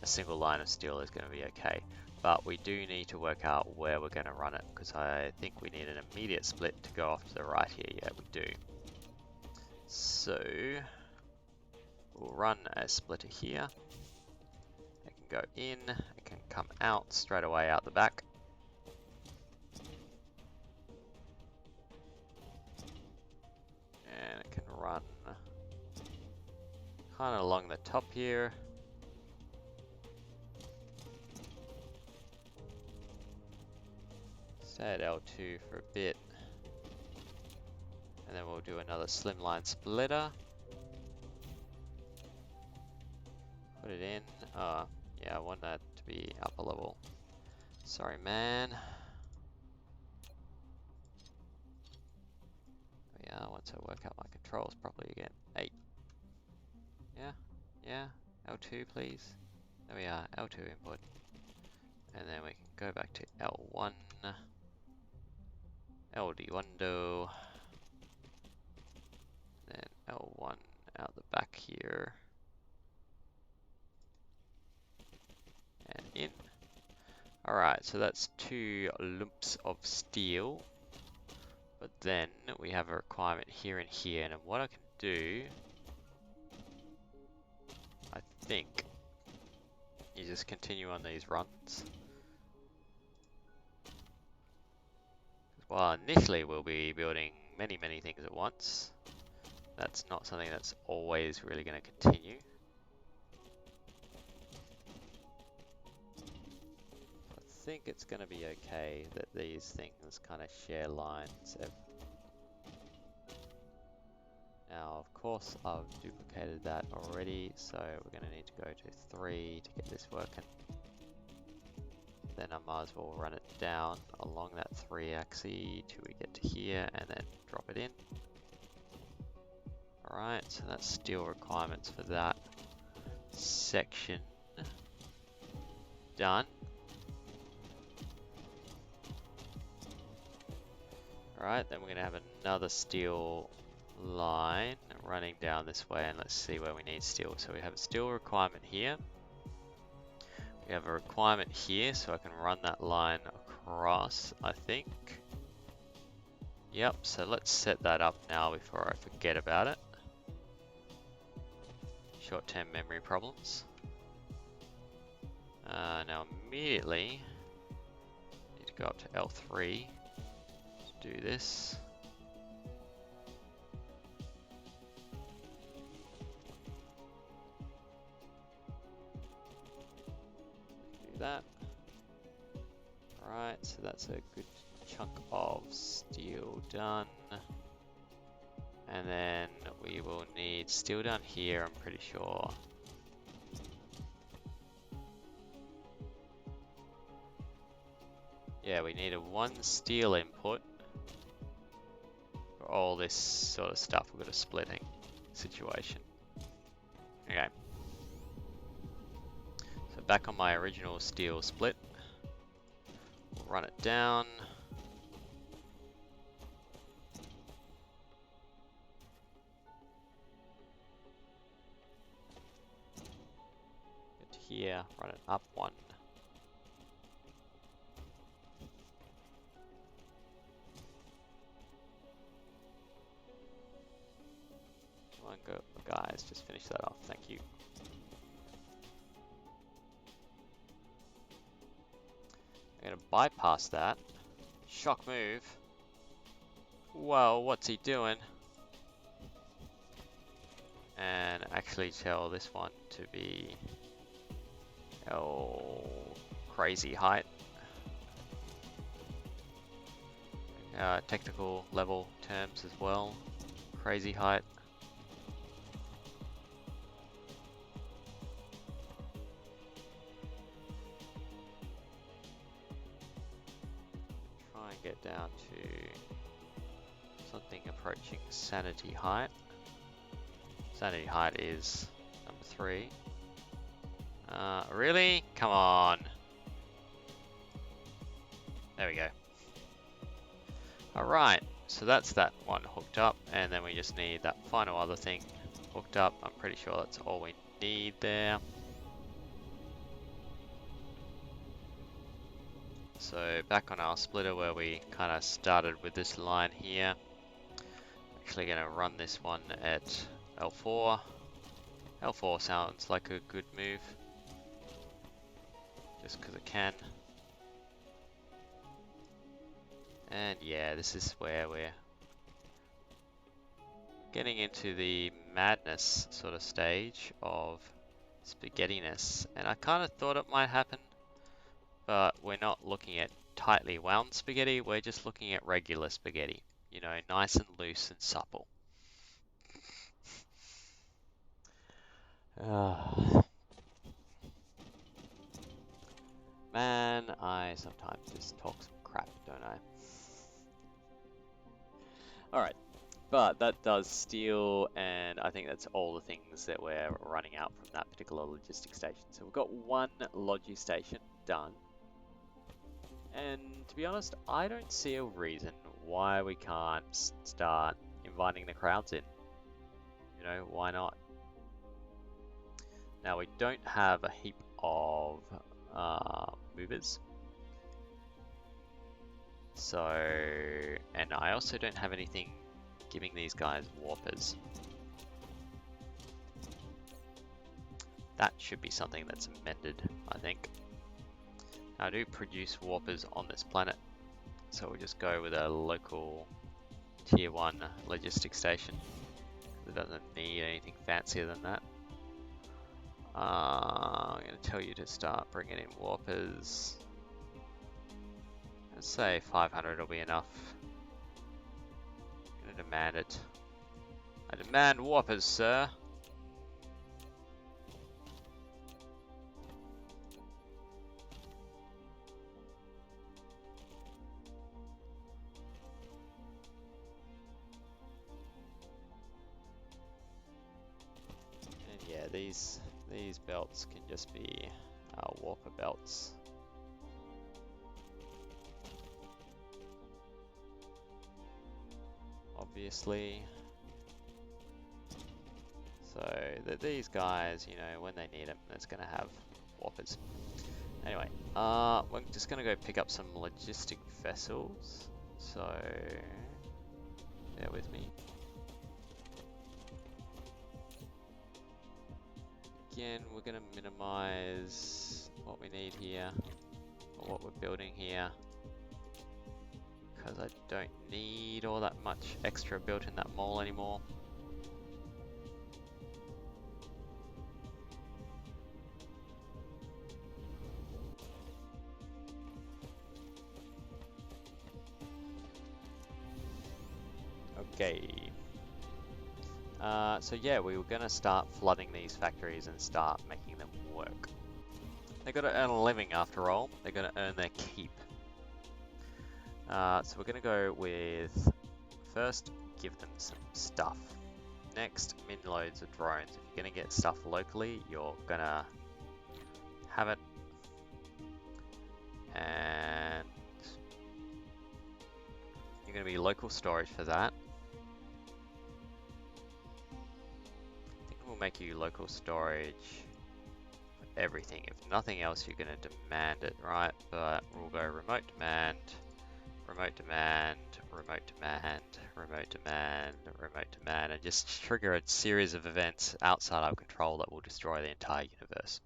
a single line of steel is going to be okay. But we do need to work out where we're going to run it, because I think we need an immediate split to go off to the right here. Yeah, we do. So we'll run a splitter here. It can go in, it can come out straight away out the back. And it can run kind of along the top here. Stay at L2 for a bit. And then we'll do another slimline splitter. Put it in. Yeah, I want that to be upper level. Sorry, man. Yeah, once I work out my controls properly again. 8. Yeah, yeah. L2, please. There we are, L2 input. And then we can go back to L1. LD1 do. Then L1 out the back here. And in. Alright, so that's 2 lumps of steel. But then we have a requirement here and here. And what I can do, I think, you just continue on these runs. Well, initially we'll be building many things at once. That's not something that's always really going to continue. I think it's going to be okay that these things kind of share lines. Now, of course, I've duplicated that already, so we're going to need to go to 3 to get this working. Then I might as well run it down along that 3 axis till we get to here and then drop it in. Alright, so that's steel requirements for that section done. Alright, then we're going to have another steel line running down this way, and let's see where we need steel. So we have a steel requirement here. We have a requirement here, so I can run that line across, I think. Yep, so let's set that up now before I forget about it. Short-term memory problems. Now immediately, need to go up to L3 to do this. Do that. Alright, so that's a good chunk of steel done. And then we will need steel down here, I'm pretty sure. Yeah, we need a 1 steel input for all this sort of stuff. We've got a splitting situation. Okay. So back on my original steel split. We'll run it down. Get to here, run it up 1. Come on, go, guys, just finish that off, thank you. I'm gonna bypass that. Shock move. Whoa, what's he doing? And actually tell this one to be crazy height. Technical level terms as well. Crazy height. Try and get down to something approaching sanity height. Sanity height is number 3. Really? Come on. There we go. Alright, so that's that one hooked up, and then we just need that final other thing hooked up. I'm pretty sure that's all we need there. So back on our splitter where we kind of started with this line here. Actually going to run this one at L4. L4 sounds like a good move. Just because it can. And yeah, this is where we're getting into the madness sort of stage of spaghettiness. And I kind of thought it might happen, but we're not looking at tightly wound spaghetti, we're just looking at regular spaghetti. You know, nice and loose and supple. Man, I sometimes just talk some crap, don't I? Alright, but that does steel, and I think that's all the things that we're running out from that particular logistic station. So we've got one logi station done. And to be honest, I don't see a reason why we can't start inviting the crowds in. You know, why not? Now, we don't have a heap of movers. So, and I also don't have anything giving these guys warpers. That should be something that's amended, I think. I do produce warpers on this planet, so we'll just go with a local tier 1 logistics station. It doesn't need anything fancier than that. I'm going to tell you to start bringing in warpers. Let's say 500 will be enough. I'm going to demand it. I demand warpers, sir. And yeah, these belts can just be warper belts. Obviously. So these guys, you know, when they need them, it's going to have warpers. Anyway, we're just going to go pick up some logistic vessels. So, bear with me. Again, we're going to minimize what we need here, or what we're building here, because I don't need all that much extra built in that mall anymore. Okay. So yeah, we were going to start flooding these factories and start making them work. They've got to earn a living after all. They're going to earn their keep. So we're going to go with, first, give them some stuff. Next, min loads of drones. If you're going to get stuff locally, you're going to have it. And you're going to be local storage for that. I think we'll make you local storage for everything. If nothing else, you're going to demand it, right? But we'll go remote demand, remote demand, remote demand, remote demand, remote demand, and just trigger a series of events outside our control that will destroy the entire universe.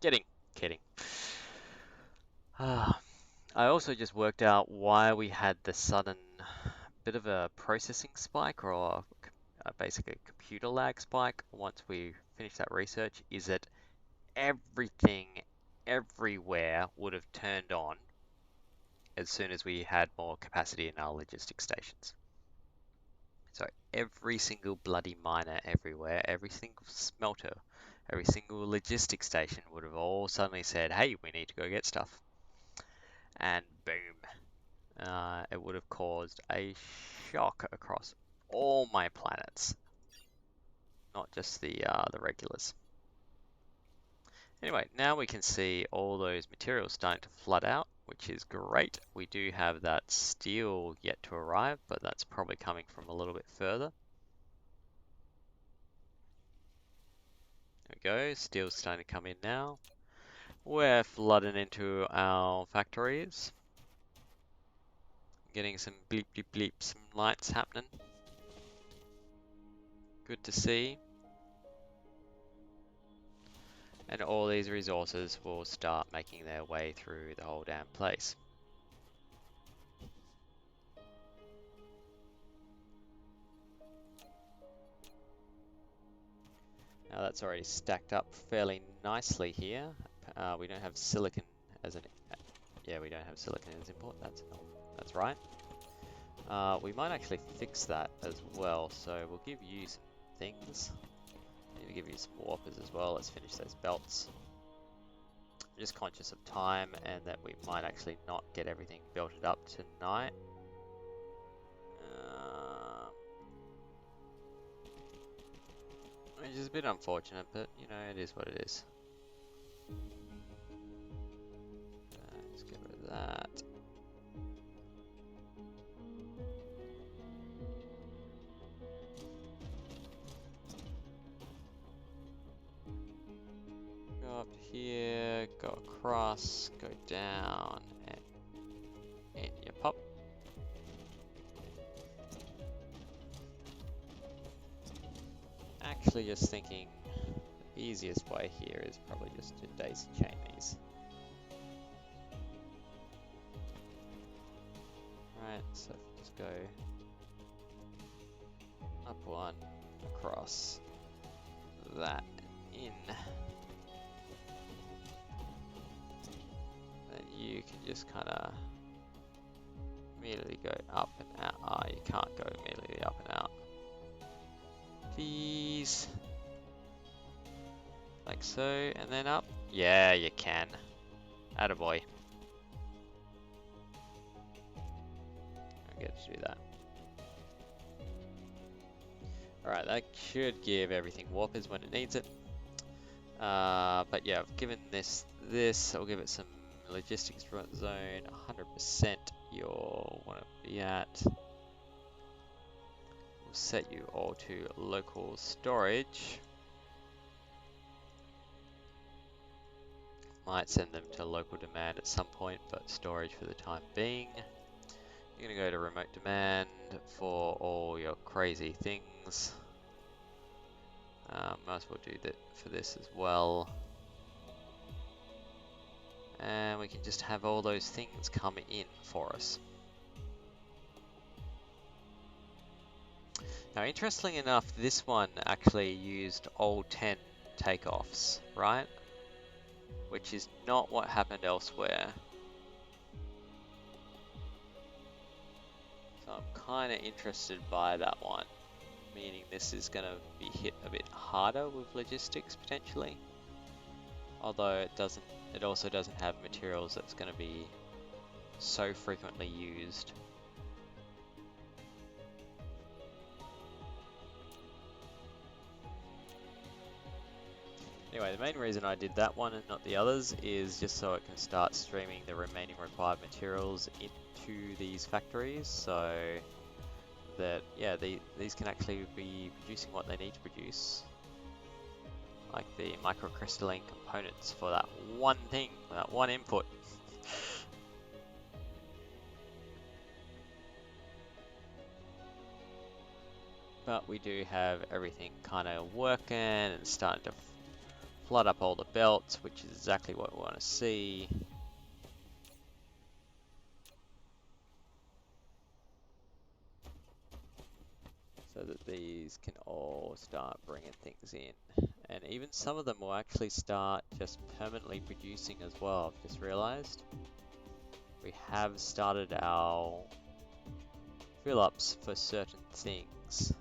Kidding. I also just worked out why we had the sudden bit of a processing spike, or basically a computer lag spike once we finished that research, is that everything everywhere would have turned on as soon as we had more capacity in our logistics stations. So every single bloody miner everywhere, every single smelter, every single logistics station would have all suddenly said, hey, we need to go get stuff. And boom, it would have caused a shock across all my planets, not just the regulars. Anyway, now we can see all those materials starting to flood out, which is great. We do have that steel yet to arrive, but that's probably coming from a little bit further. There we go, steel's starting to come in now. We're flooding into our factories. Getting some bleep bleep bleep, some lights happening. Good to see. And all these resources will start making their way through the whole damn place. Now that's already stacked up fairly nicely here. We don't have silicon as an... Yeah, we don't have silicon as import. That's right. We might actually fix that as well. So we'll give you some things. Need to give you some warpers as well. Let's finish those belts. just conscious of time and that we might actually not get everything built up tonight. Which is a bit unfortunate, but you know, it is what it is. Let's get rid of that. Go up here, go across, go down, and in you pop. Actually, just thinking the easiest way here is probably just to daisy chain these. Right, so just go up one, across, that, in. Then you can just kind of immediately go up and out. Ah, you can't go immediately up and out. Please. Like so, and then up. Yeah, you can. Attaboy. I get to do that. Alright, that should give everything warpers when it needs it. But yeah, I've given this, I'll give it some logistics front zone, 100% you'll want to be at. We'll set you all to local storage. Might send them to local demand at some point, but storage for the time being. You're going to go to remote demand for all your crazy things. Might as well do that for this as well. And we can just have all those things come in for us. Now, interestingly enough, this one actually used all 10 takeoffs, right? Which is not what happened elsewhere. So I'm kind of interested by that one, meaning this is going to be hit a bit harder with logistics potentially. Although it also doesn't have materials that's going to be so frequently used. Anyway, the main reason I did that one and not the others is just so it can start streaming the remaining required materials into these factories, so that, yeah, these can actually be producing what they need to produce. Like the microcrystalline components for that one thing, that one input. But we do have everything kind of working and starting to flood up all the belts, which is exactly what we want to see. So that these can all start bringing things in. And even some of them will actually start just permanently producing as well. I've just realized. We have started our fill-ups for certain things.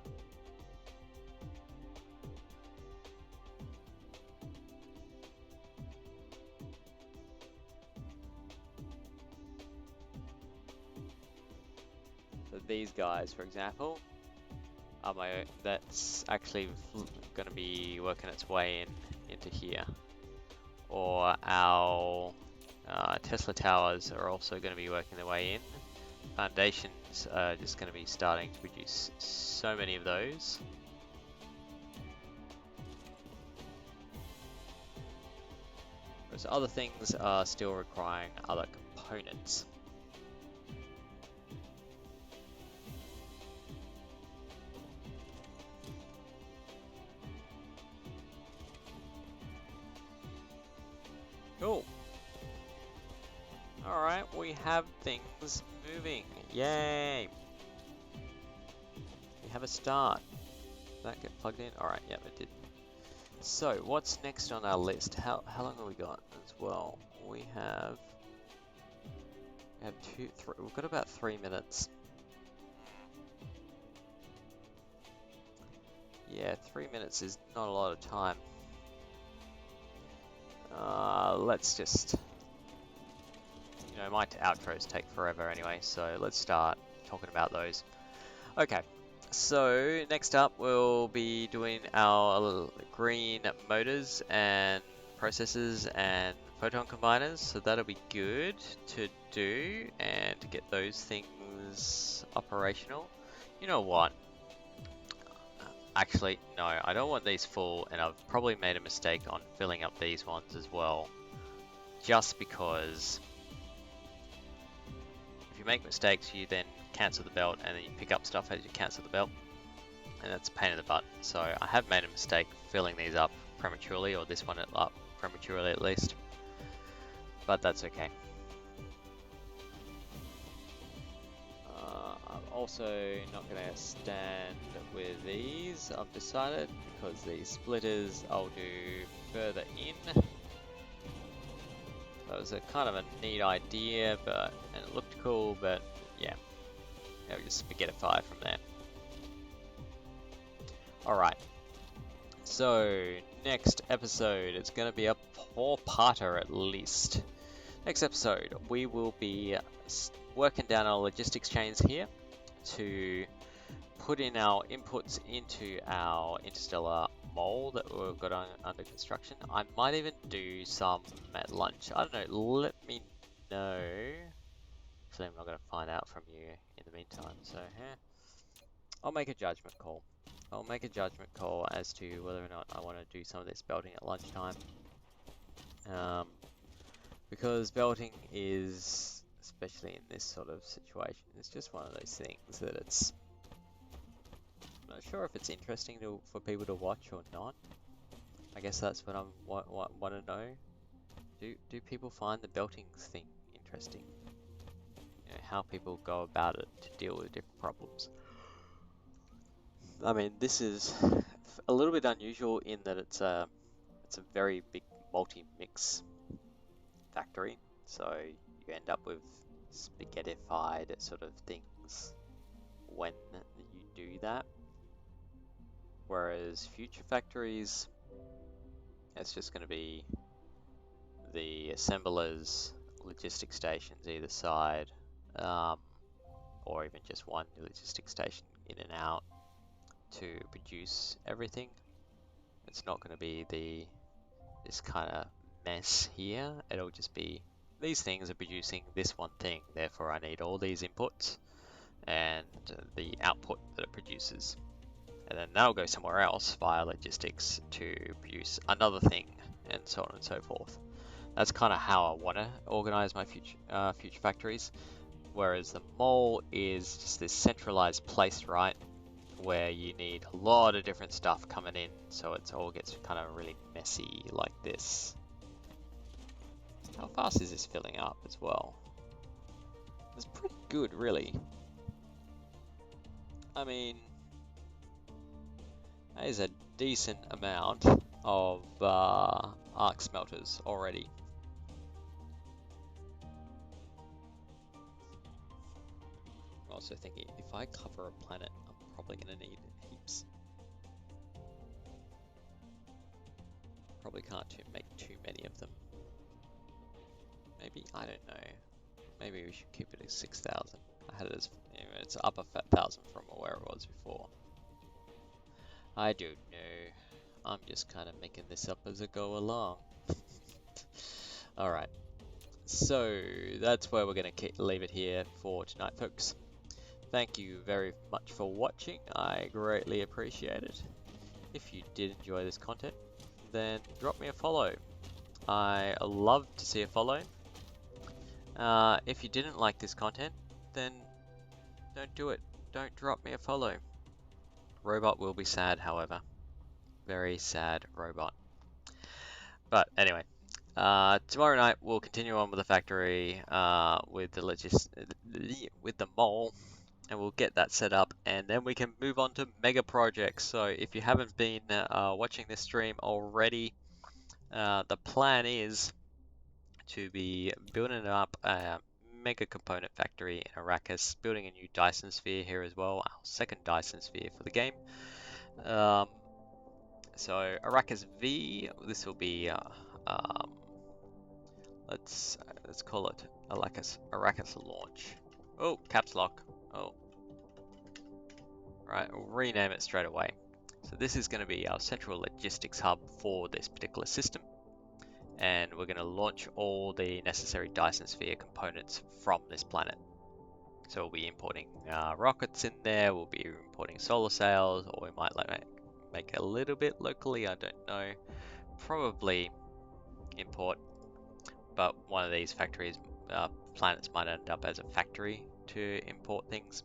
So these guys, for example, are that's actually going to be working its way into here. Or our Tesla towers are also going to be working their way in. Foundations are just going to be starting to produce so many of those. Whereas other things are still requiring other components. Cool. Alright, we have things moving. Yay! We have a start. Did that get plugged in? Alright, yep, it did. So, what's next on our list? How long have we got as well? We have we've got about 3 minutes. Yeah, 3 minutes is not a lot of time. Let's just, my outros take forever anyway, so let's start talking about those. Okay, so next up we'll be doing our green motors and processors and photon combiners, so that'll be good to do and to get those things operational. You know what? Actually, no, I don't want these full, and I've probably made a mistake on filling up these ones as well. Just because if you make mistakes, you then cancel the belt, and then you pick up stuff as you cancel the belt, and that's a pain in the butt. So I have made a mistake filling these up prematurely, or this one up prematurely at least, but that's okay. I'm also not going to stand with these, I've decided, because these splitters I'll do further in. That was a kind of a neat idea, and it looked cool, but yeah, it'll just spaghettify from there. Alright, so next episode, it's going to be a four-parter at least. Next episode, we will be working down our logistics chains here to put in our inputs into our Interstellar Mall that we've got under construction. I might even do some at lunch. I don't know, let me know. Actually, I'm not going to find out from you in the meantime, so I'll make a judgment call. I'll make a judgment call as to whether or not I want to do some of this belting at lunchtime. Because belting is, especially in this sort of situation, it's just one of those things that I'm not sure if it's interesting for people to watch or not. I guess that's what I want to know. Do people find the belting thing interesting? How people go about it to deal with different problems. I mean, this is a little bit unusual in that it's a very big multi-mix factory, so you end up with spaghettified sort of things when you do that. Whereas future factories, it's just going to be the assemblers, logistic stations either side, or even just one logistic station in and out to produce everything. It's not going to be this kind of mess here. It'll just be these things are producing this one thing, therefore I need all these inputs and the output that it produces. And then that'll go somewhere else via logistics to produce another thing, and so on and so forth. That's kind of how I want to organize my future factories. Whereas the mall is just this centralized place, right, where you need a lot of different stuff coming in, so it all gets kind of really messy like this. How fast is this filling up as well? It's pretty good, really. I mean, that is a decent amount of arc smelters already. I'm also thinking, if I cover a planet, I'm probably going to need heaps. Probably can't make too many of them. Maybe, I don't know. Maybe we should keep it at 6,000. I had it as, it's up a 1,000 from where it was before. I don't know. I'm just kind of making this up as I go along. Alright. So, that's where we're going to leave it here for tonight, folks. Thank you very much for watching. I greatly appreciate it. If you did enjoy this content, then drop me a follow. I love to see a follow. If you didn't like this content, then don't do it. Don't drop me a follow. Robot will be sad, however. Very sad robot. But anyway, tomorrow night we'll continue on with the factory, with the mall, and we'll get that set up, and then we can move on to mega projects. So if you haven't been watching this stream already, the plan is to be building up a mega component factory in Arrakis, building a new Dyson sphere here as well, our second Dyson sphere for the game. So Arrakis V, this will be let's call it Arrakis launch. Oh, caps lock. Oh, right. We'll rename it straight away. So this is going to be our central logistics hub for this particular system, and we're going to launch all the necessary Dyson Sphere components from this planet. So we'll be importing rockets in there. We'll be importing solar sails, or we might make a little bit locally. I don't know. Probably import, but one of these planets might end up as a factory to import things.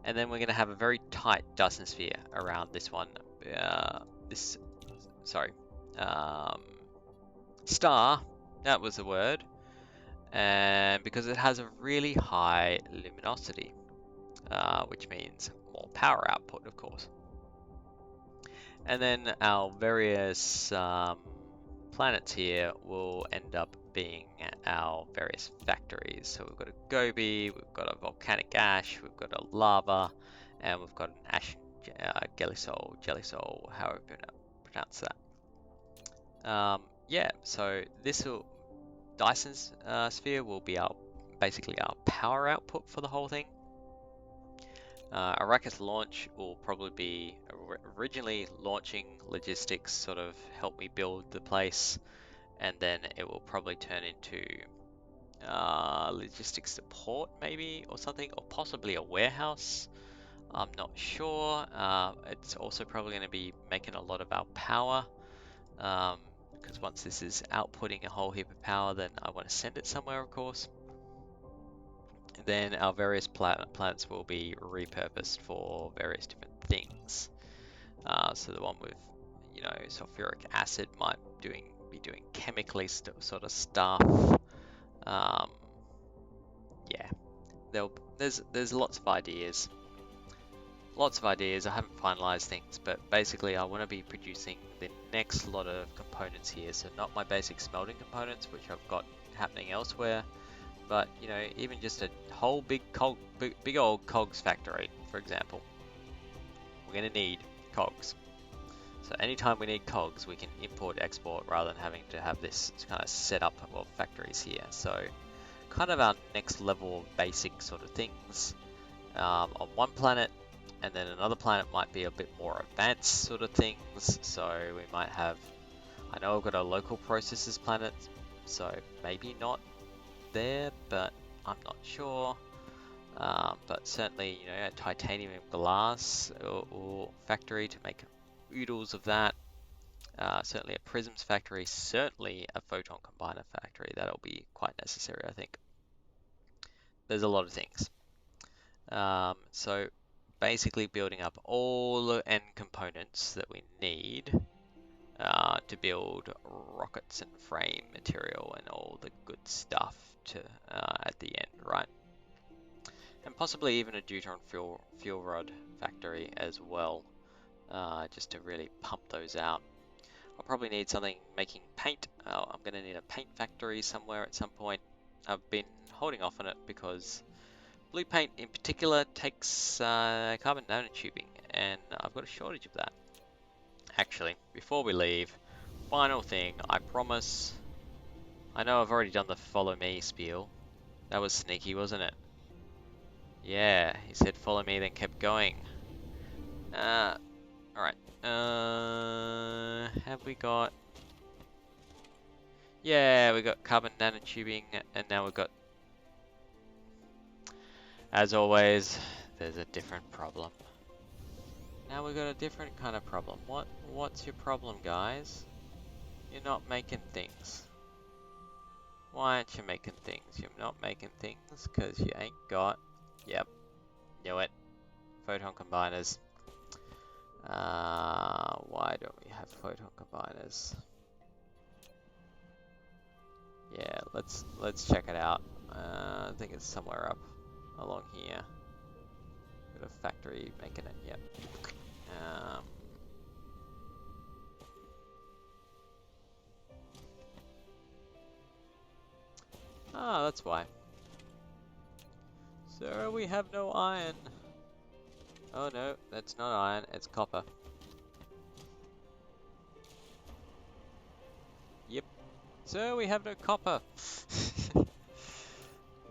And then we're going to have a very tight Dyson sphere around this one. Star. That was the word. And because it has a really high luminosity, which means more power output, of course. And then our various planets here will end up being our various factories. So we've got a Gobi, we've got a volcanic ash, we've got a lava, and we've got an ash jelly-sol, however you pronounce that. Yeah, so Dyson's sphere will be basically our power output for the whole thing. Arrakis launch will probably be originally launching logistics, sort of help me build the place, and then it will probably turn into logistics support maybe, or something, or possibly a warehouse. I'm not sure. It's also probably going to be making a lot of our power, because once this is outputting a whole heap of power, then I want to send it somewhere, of course. Then our various planets will be repurposed for various different things. So the one with, sulfuric acid might be doing chemically sort of stuff. Yeah, there's lots of ideas. I haven't finalized things, but basically I want to be producing the next lot of components here. So not my basic smelting components, which I've got happening elsewhere, but even just a whole big old cogs factory, for example. We're going to need cogs. So anytime we need cogs, we can import, export, rather than having to have this kind of setup of factories here. So kind of our next level of basic sort of things on one planet, and then another planet might be a bit more advanced sort of things. So we might have, I know I've got a local processes planet, so maybe not there, but I'm not sure. But certainly, a titanium glass or factory to make oodles of that. Certainly a prisms factory, certainly a photon combiner factory. That'll be quite necessary, I think. There's a lot of things. So basically building up all the end components that we need to build rockets and frame material and all the good stuff at the end, right? And possibly even a deuteron fuel rod factory as well, just to really pump those out. I'll probably need something making paint. I'm going to need a paint factory somewhere at some point. I've been holding off on it because blue paint in particular takes carbon nanotubing, and I've got a shortage of that. Actually, before we leave, final thing, I promise. I know I've already done the follow me spiel. That was sneaky, wasn't it? Yeah, he said follow me, then kept going. Alright. Have we got... Yeah, we got carbon nanotubing, and now we've got... As always, there's a different problem. Now we've got a different kind of problem. What's your problem, guys? You're not making things. Why aren't you making things? You're not making things because you ain't got... Yep, knew it. Photon combiners. Why don't we have photon combiners? Yeah, let's check it out. I think it's somewhere up along here. Got a factory making it. Yep. That's why. Sir, we have no iron. Oh no, that's not iron, it's copper. Yep. So we have no copper.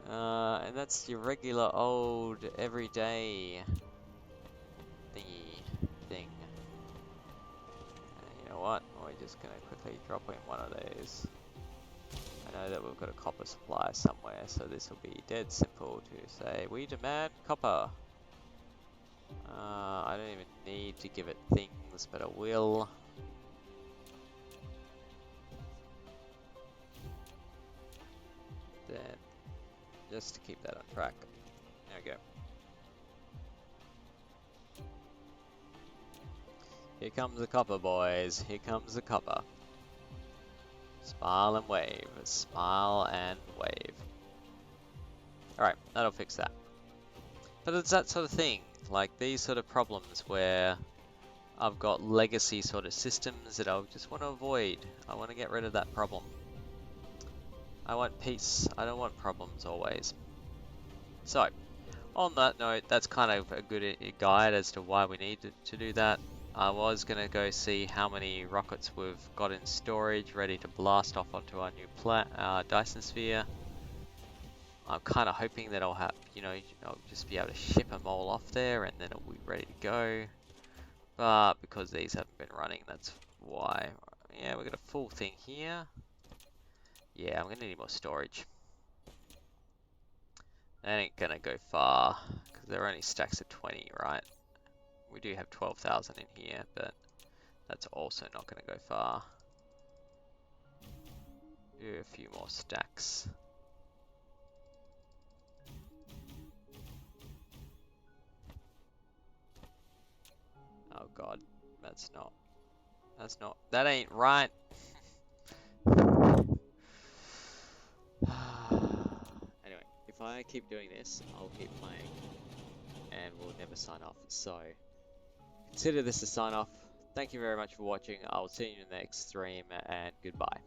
And that's your regular old everyday thingy thing. You know what? We're just gonna quickly drop in one of those. I know that we've got a copper supply somewhere, so this will be dead simple to say, we demand copper. I don't even need to give it things, but I will. Then, just to keep that on track. There we go. Here comes the copper, boys. Here comes the copper. Smile and wave. Smile and wave. Alright, that'll fix that. But it's that sort of thing. Like these sort of problems where I've got legacy sort of systems that I just want to avoid. I want to get rid of that problem. I want peace. I don't want problems always. So, on that note, that's kind of a good guide as to why we need to do that. I was going to go see how many rockets we've got in storage ready to blast off onto our new Dyson Sphere. I'm kind of hoping that I'll have, I'll just be able to ship them all off there and then it'll be ready to go. But because these haven't been running, that's why. Yeah, we've got a full thing here. Yeah, I'm going to need more storage. That ain't going to go far because they're only stacks of 20, right? We do have 12,000 in here, but that's also not going to go far. Do a few more stacks. Oh god, that ain't right. Anyway, if I keep doing this, I'll keep playing and we'll never sign off. So, consider this a sign off. Thank you very much for watching. I'll see you in the next stream and goodbye.